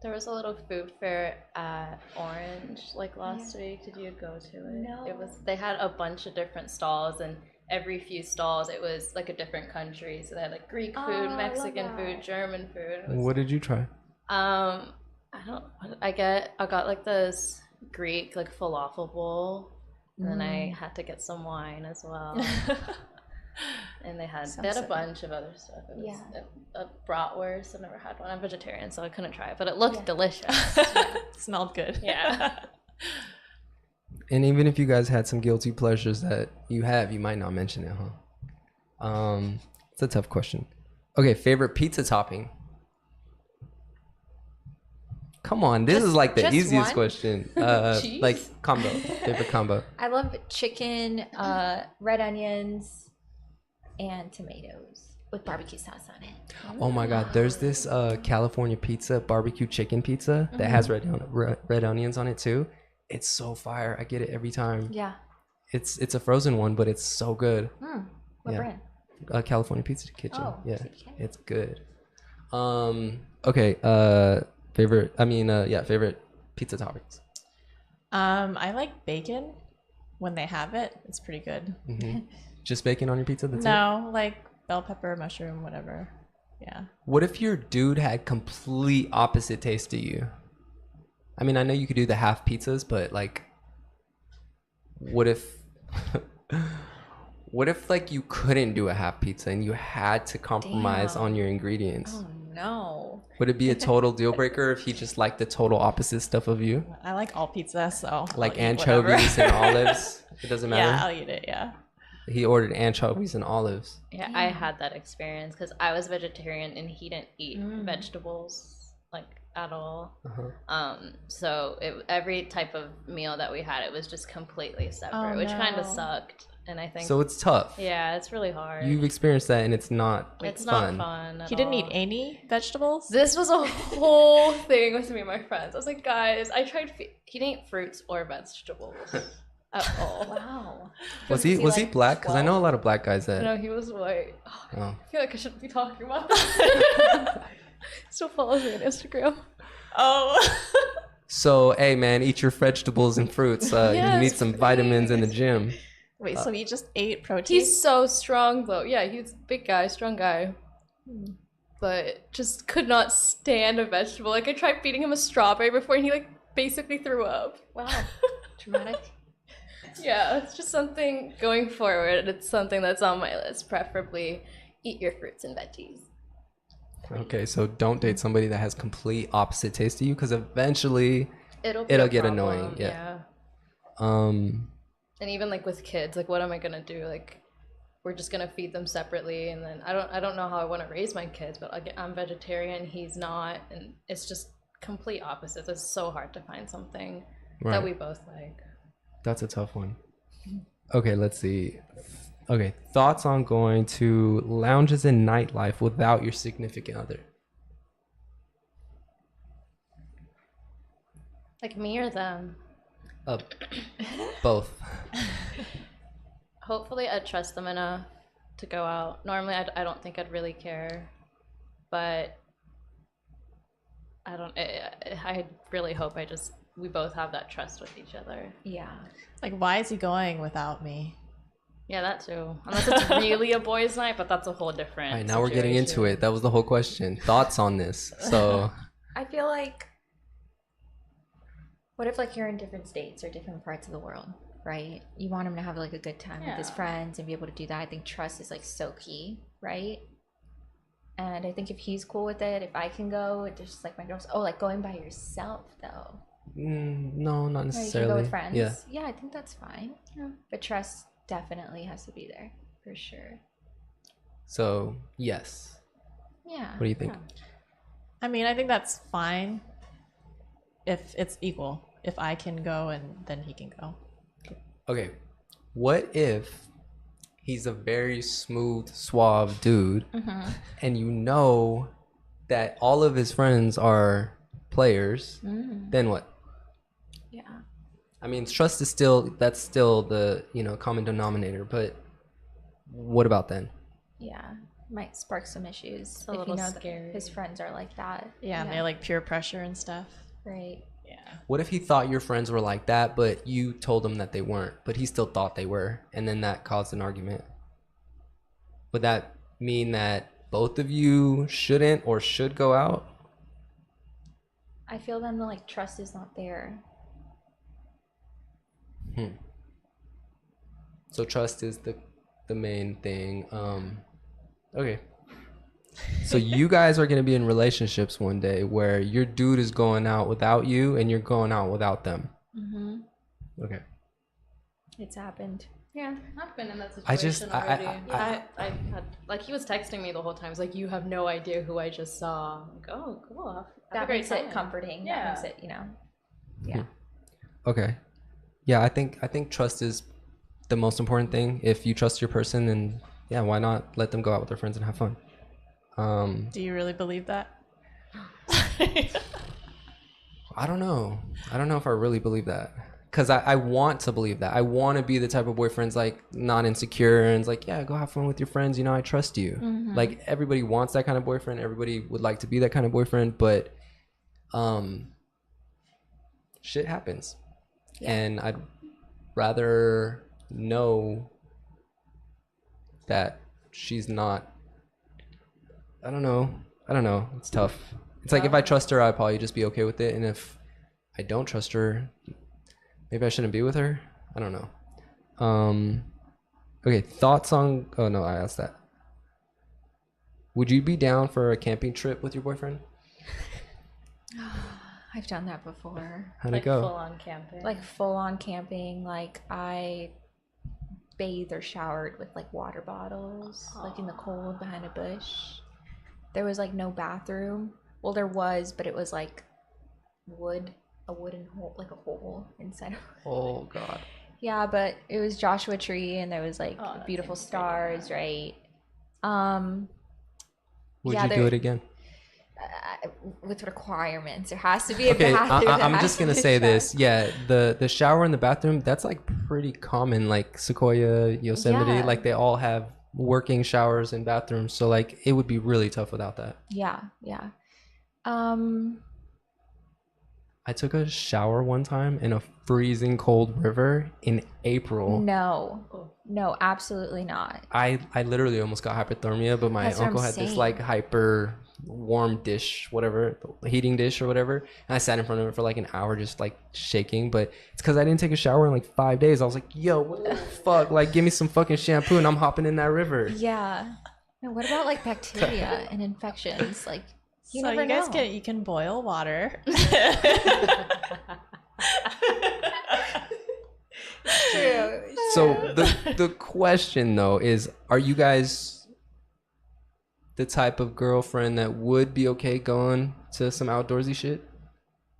There was a little food fair at Orange like last week. Did you go to it? No. They had a bunch of different stalls, and every few stalls it was like a different country. So they had like Greek food, I love Mexican food, that. German food. It was, what did you try? I don't. I got like this Greek like falafel bowl, and then I had to get some wine as well. And they had a Sounds bunch of other stuff. It was Yeah. a bratwurst. I've never had one. I'm vegetarian, so I couldn't try it, but it looked delicious. Smelled good. Yeah. And even if you guys had some guilty pleasures that you have, you might not mention it, huh? It's a tough question. Okay, favorite pizza topping. Come on, this is like the just easiest one? question. Cheese? Like combo, favorite combo. I love chicken, red onions, and tomatoes with barbecue sauce on it. Oh my God, there's this California pizza, barbecue chicken pizza that has red onions on it too. It's so fire. I get it every time. Yeah. It's a frozen one, but it's so good. What Yeah. brand? California Pizza Kitchen. Oh, Yeah, okay. it's good. Okay. Favorite pizza toppings. I like bacon when they have it. It's pretty good. Just bacon on your pizza? That's it? No, like bell pepper, mushroom, whatever. Yeah. What if your dude had complete opposite taste to you? I mean, I know you could do the half pizzas, but like, what if, what if like you couldn't do a half pizza and you had to compromise Damn. on your ingredients? Oh no. Would it be a total deal breaker if he just liked the total opposite stuff of you? I like all pizza, so Like I'll eat whatever. anchovies and olives? It doesn't matter? Yeah, I'll eat it. Yeah. He ordered anchovies and olives. Yeah, I had that experience because I was vegetarian and he didn't eat vegetables like at all. So every type of meal that we had, it was just completely separate, which kind of sucked. And I think So it's tough. yeah, it's really hard. You've experienced that and it's not it's fun. not fun. He didn't all. eat any vegetables. This was a whole thing with me and my friends. I was like, guys, I tried. He didn't eat fruits or vegetables at all. Wow. Was he like black? Because I know a lot of black guys that. No, he was white. Oh, Oh. I feel like I shouldn't be talking about this. Still follows me on Instagram. Oh. So, hey man, eat your vegetables and fruits. You Yes, need some vitamins in the gym. Wait, so he just ate protein? He's so strong though. Yeah, he's a big guy, strong guy. But just could not stand a vegetable. Like I tried feeding him a strawberry before and he like basically threw up. Wow. Dramatic. Yeah, it's just something going forward. It's something that's on my list. Preferably eat your fruits and veggies. Okay, so don't date somebody that has complete opposite taste to you, because eventually It'll get problem, annoying. Yeah. And even like with kids, like what am I gonna do? Like we're just gonna feed them separately, and then I don't know how I want to raise my kids, but like I'm vegetarian, he's not, and it's just complete opposites. It's so hard to find something Right. that we both like. That's a tough one. Okay, let's see. Okay, thoughts on going to lounges and nightlife without your significant other? Like me or them. Both. Hopefully I'd trust them enough to go out. Normally I don't think I'd really care, but I really hope we both have that trust with each other. Yeah. Like, why is he going without me? Yeah, that too. Unless it's really a boys' night, but that's a whole different All right, now we're getting into situation. it. That was the whole question. Thoughts on this? So, I feel like, what if like you're in different states or different parts of the world, right? You want him to have like a good time with his Yeah. friends and be able to do that. I think trust is like so key, right? And I think if he's cool with it, if I can go, it's just like my girls. Oh, like going by yourself though. no, not Or you can necessarily. go with friends. Yeah. Yeah, I think that's fine. Yeah. But trust definitely has to be there for sure. So, yes. Yeah. What do you think? I mean, I think that's fine if it's equal. If I can go and then he can go. Okay. What if he's a very smooth, suave dude, and you know that all of his friends are players? Then what? Yeah. I mean, trust is that's still the, common denominator, but what about then? Yeah. Might spark some issues a if you little know that scary. his friends are like that. Yeah, and they're like peer pressure and stuff. Right. Yeah. What if he thought your friends were like that, but you told him that they weren't, but he still thought they were, and then that caused an argument? Would that mean that both of you shouldn't or should go out? I feel then the like trust is not there. So trust is the main thing. Okay. So you guys are going to be in relationships one day where your dude is going out without you and you're going out without them. Okay. It's happened. Yeah, I've been in that situation I just- already. I I had like he was texting me the whole time. He's like, "You have no idea who I just saw." I'm like, "Oh, cool." Have a That great makes it time." comforting. Yeah. That makes it, Yeah. Okay. Yeah, I think trust is the most important thing. If you trust your person, then yeah, why not let them go out with their friends and have fun? Do you really believe that? I don't know. I don't know if I really believe that. Because I want to believe that. I want to be the type of boyfriend's like not insecure and it's like, yeah, go have fun with your friends. I trust you. Like everybody wants that kind of boyfriend. Everybody would like to be that kind of boyfriend, but shit happens. And I'd rather know that she's not. I don't know. It's tough. It's like if I trust her, I'd probably just be okay with it, and if I don't trust her, maybe I shouldn't be with her. I don't know. Okay, thoughts on? Oh no, I asked that. Would you be down for a camping trip with your boyfriend? I've done that before. How'd Like it go? full on camping. Like full on camping. Like I bathed or showered with like water bottles, like in the cold behind a bush. There was like no bathroom. Well, there was, but it was like a wooden hole, like a hole inside of Oh God. Yeah, but it was Joshua Tree and there was like that beautiful seems pretty stars, right? Would Yeah, you do there- it again? With requirements. There has to be a Okay, bathroom. There I'm has just to gonna be a say shower. this. Yeah, the shower in the bathroom, that's like pretty common. Like Sequoia, Yosemite, Yeah. like they all have working showers and bathrooms. So like it would be really tough without that. Yeah. I took a shower one time in a freezing cold river in April. No, absolutely not. I literally almost got hypothermia, but my That's what uncle I'm had this saying. like hyper warm dish, whatever, heating dish or whatever. And I sat in front of it for like an hour just like shaking. But it's because I didn't take a shower in like 5 days. I was like, yo, what the fuck? Like, give me some fucking shampoo and I'm hopping in that river. Yeah. No, what about like bacteria and infections? Like you So never you guys know. you can boil water. True. So the question though is, are you guys the type of girlfriend that would be okay going to some outdoorsy shit?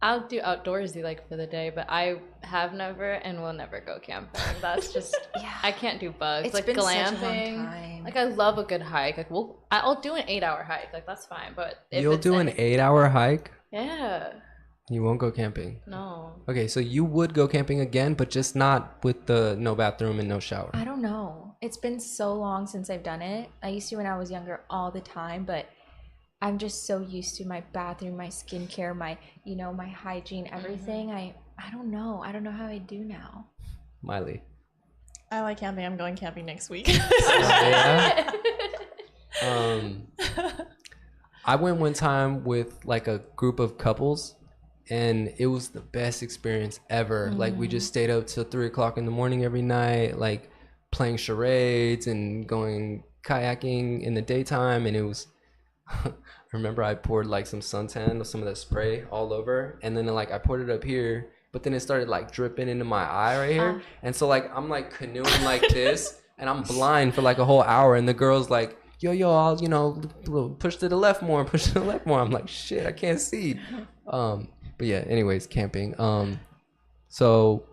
I'll do outdoorsy like for the day, but I have never and will never go camping. That's just Yeah. I can't do bugs. It's like been such a long glamping. time. Like I love a good hike. Like I'll do an 8-hour hike. Like that's fine. But if You'll it's do an 8-hour hike? Yeah. You won't go camping. No. Okay, so you would go camping again, but just not with the no bathroom and no shower. I don't know. It's been so long since I've done it. I used to when I was younger all the time, but I'm just so used to my bathroom, my skincare, my my hygiene, everything. I don't know. I don't know how I do now. Miley. I like camping. I'm going camping next week. Yeah. I went one time with like a group of couples, and it was the best experience ever. Like we just stayed up till 3 o'clock in the morning every night, like playing charades and going kayaking in the daytime. And it was, I remember I poured like some suntan, some of that spray all over, and then like I poured it up here, but then it started like dripping into my eye right here. And so like I'm like canoeing like this, and I'm blind for like a whole hour, and the girl's like, yo, I'll push to the left more, push to the left more. I'm like, shit, I can't see. But yeah, anyways, camping. So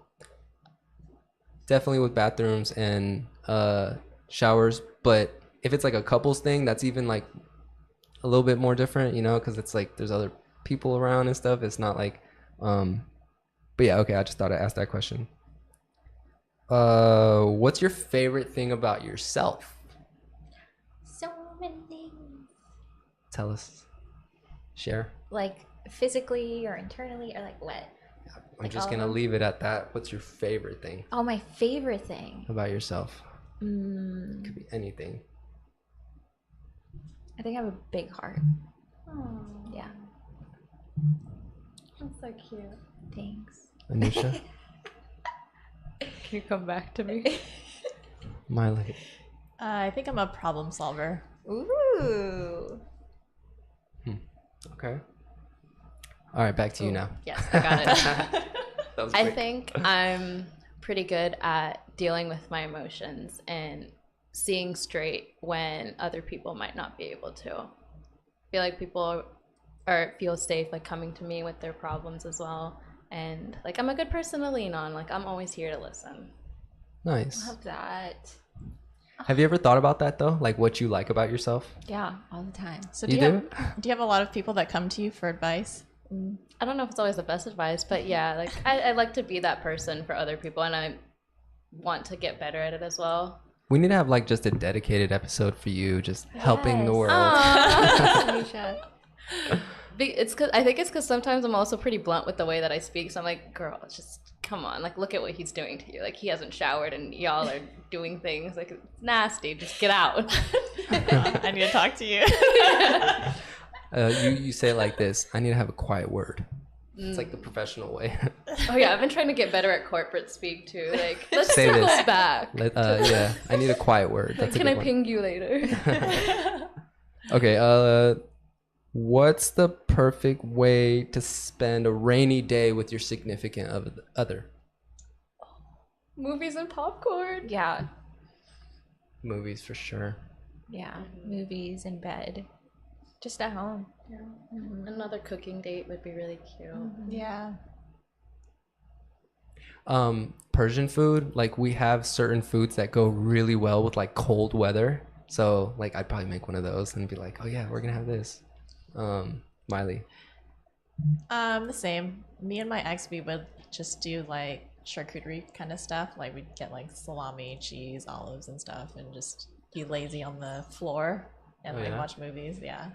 definitely with bathrooms and showers, but if it's like a couples thing, that's even like a little bit more different, because it's like there's other people around and stuff. It's not like but yeah, okay, I just thought I'd ask that question. What's your favorite thing about yourself? So many things. Tell us. Share. Like physically or internally or like what? I'm Like just all of gonna them? leave it at that. What's your favorite thing Oh, my favorite thing. about yourself? Could be anything. I think I have a big heart. Oh, Yeah. that's so cute. Thanks. Anusha? Can you come back to me? Miley? I think I'm a problem solver. Ooh. Okay. All right, back to you now. Yes, I got it. That was I quick. think I'm pretty good at dealing with my emotions and seeing straight when other people might not be able to. I feel like people feel safe like coming to me with their problems as well. And like I'm a good person to lean on. Like I'm always here to listen. Nice. Love that. Have you ever thought about that though? Like what you like about yourself? Yeah, all the time. So You do you have a lot of people that come to you for advice? I don't know if it's always the best advice, but yeah, like I like to be that person for other people, and I want to get better at it as well. We need to have like just a dedicated episode for you, just helping the Yes. world. Anusha. I think it's because sometimes I'm also pretty blunt with the way that I speak. So I'm like, girl, just come on, like, look at what he's doing to you. Like, he hasn't showered and y'all are doing things. Like, it's nasty. Just get out. I need to talk to you. You say it like this. I need to have a quiet word. It's like the professional way. Oh, yeah. I've been trying to get better at corporate speak, too. Like, let's Say circle this. back. Yeah, I need a quiet word. That's a Can good I one. ping you later? Okay, what's the perfect way to spend a rainy day with your significant other? Movies and popcorn. Yeah. Movies for sure. Yeah. Movies in bed. Just at home. Another cooking date would be really cute. Yeah. Persian food, like we have certain foods that go really well with like cold weather. So like I'd probably make one of those and be like, oh yeah, we're gonna have this. Miley. The same. Me and my ex, we would just do like charcuterie kind of stuff. Like we'd get like salami, cheese, olives, and stuff, and just be lazy on the floor and Oh, like yeah? watch movies. Yeah.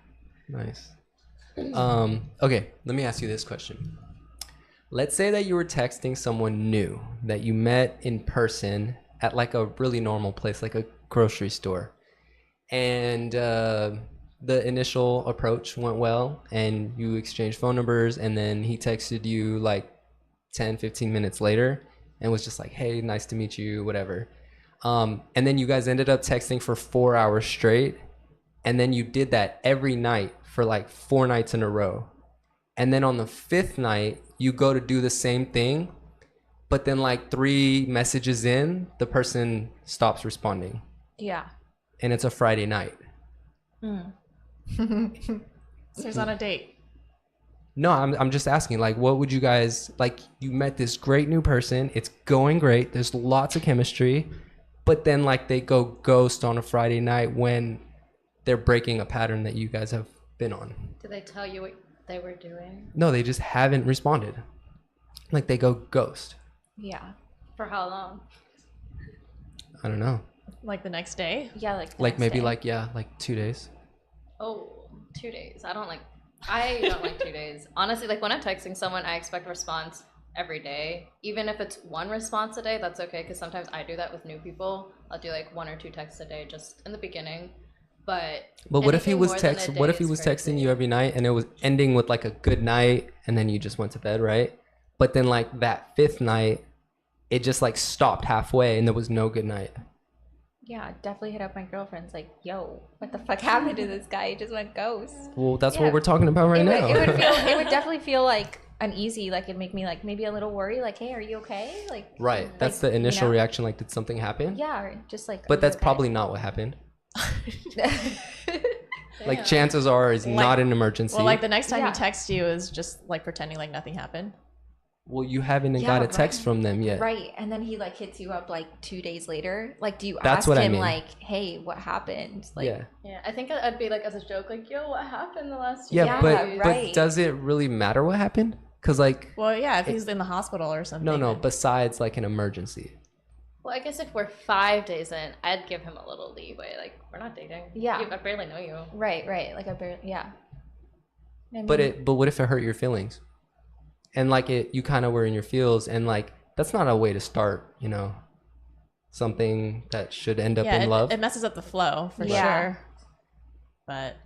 Nice. Okay, let me ask you this question. Let's say that you were texting someone new that you met in person at like a really normal place, like a grocery store. And the initial approach went well and you exchanged phone numbers, and then he texted you like 10-15 minutes later and was just like, hey, nice to meet you, whatever. And then you guys ended up texting for 4 hours straight, and then you did that every night for like 4 nights in a row. And then on the 5th night you go to do the same thing, but then like 3 messages in, the person stops responding, Yeah. and it's a Friday night. So he's on a date. No, I'm just asking, like, what would you guys, like, you met this great new person, it's going great, there's lots of chemistry, but then like they go ghost on a Friday night when they're breaking a pattern that you guys have been on. Did they tell you what they were doing? No, they just haven't responded. Like they go ghost. Yeah. For how long? I don't know. Like the next day. Yeah, like the Like next maybe day. like, yeah, like 2 days. Oh, 2 days. I don't like 2 days. Honestly, like when I'm texting someone, I expect a response every day. Even if it's 1 response a day, that's okay, because sometimes I do that with new people. I'll do like 1 or 2 texts a day just in the beginning. But what if he anything was more than a what day if he is was crazy. texting you every night and it was ending with like a good night and then you just went to bed, right? But then like that 5th night, it just like stopped halfway and there was no good night. Yeah, definitely hit up my girlfriends like, yo, what the fuck happened to this guy? He just went ghost. Well, that's Yeah. what we're talking about right now. It would definitely feel like uneasy. Like it'd make me like maybe a little worried. Like, hey, are you okay? Like, Right. That's like, the initial you know? reaction. Like, did something happen? Yeah, or just like. But are that's you probably not what happened. okay? Like, chances are it's Like- not an emergency. Well, like the next time Yeah. he texts you is just like pretending like nothing happened. Well, you haven't Yeah, got a text right. from them yet. Right, and then he like hits you up like 2 days later. Like, do you That's ask what I him mean. like, hey, what happened? Like, Yeah. Yeah, I think I'd be like as a joke, like, yo, what happened the last 2 Yeah, Yeah, but right. does it really matter what happened? Because like, Well, yeah, if he's in the hospital or something. no. then- Besides like an emergency. Well, I guess if we're 5 days in, I'd give him a little leeway. Like, we're not dating. Yeah. I barely know you. right. Like I barely, yeah. I But mean, what if it hurt your feelings? And like you kind of were in your feels, and like that's not a way to start. You know, something that should end up in love. It messes up the flow for Yeah. sure. But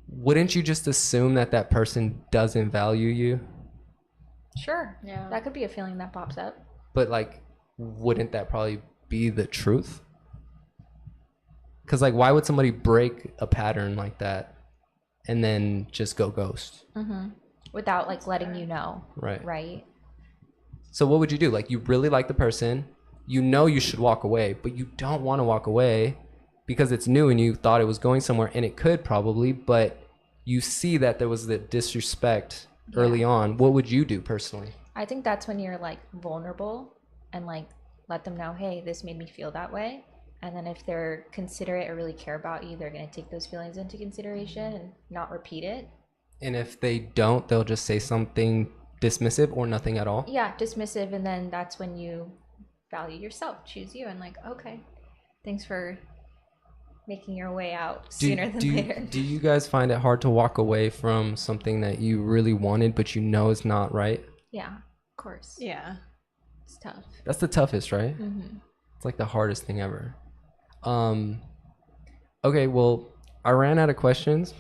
Wouldn't you just assume that that person doesn't value you? sure. Yeah. That could be a feeling that pops up. But like, wouldn't that probably be the truth? Because like, why would somebody break a pattern like that and then just go ghost? Mm-hmm. Without like letting you know. Right. Right. So what would you do? Like, you really like the person, you know you should walk away, but you don't want to walk away because it's new and you thought it was going somewhere, and it could probably, but you see that there was the disrespect early on. What would you do personally? I think that's when you're like vulnerable and like let them know, hey, this made me feel that way. And then if they're considerate or really care about you, they're going to take those feelings into consideration and not repeat it. And if they don't, they'll just say something dismissive or nothing at all. Yeah, dismissive. And then that's when you value yourself, choose you, and like, okay, thanks for making your way out sooner than later. Do you guys find it hard to walk away from something that you really wanted, but you know is not right? Yeah, of course. yeah. It's tough. That's the toughest, right? Mm-hmm. It's like the hardest thing ever. Okay, well, I ran out of questions.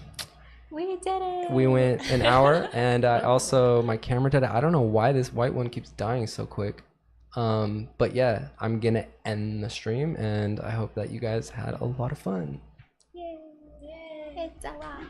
We did it. We went an hour, and I also my camera died. I don't know why this white one keeps dying so quick. But yeah, I'm gonna end the stream, and I hope that you guys had a lot of fun. Yay. It's a lot.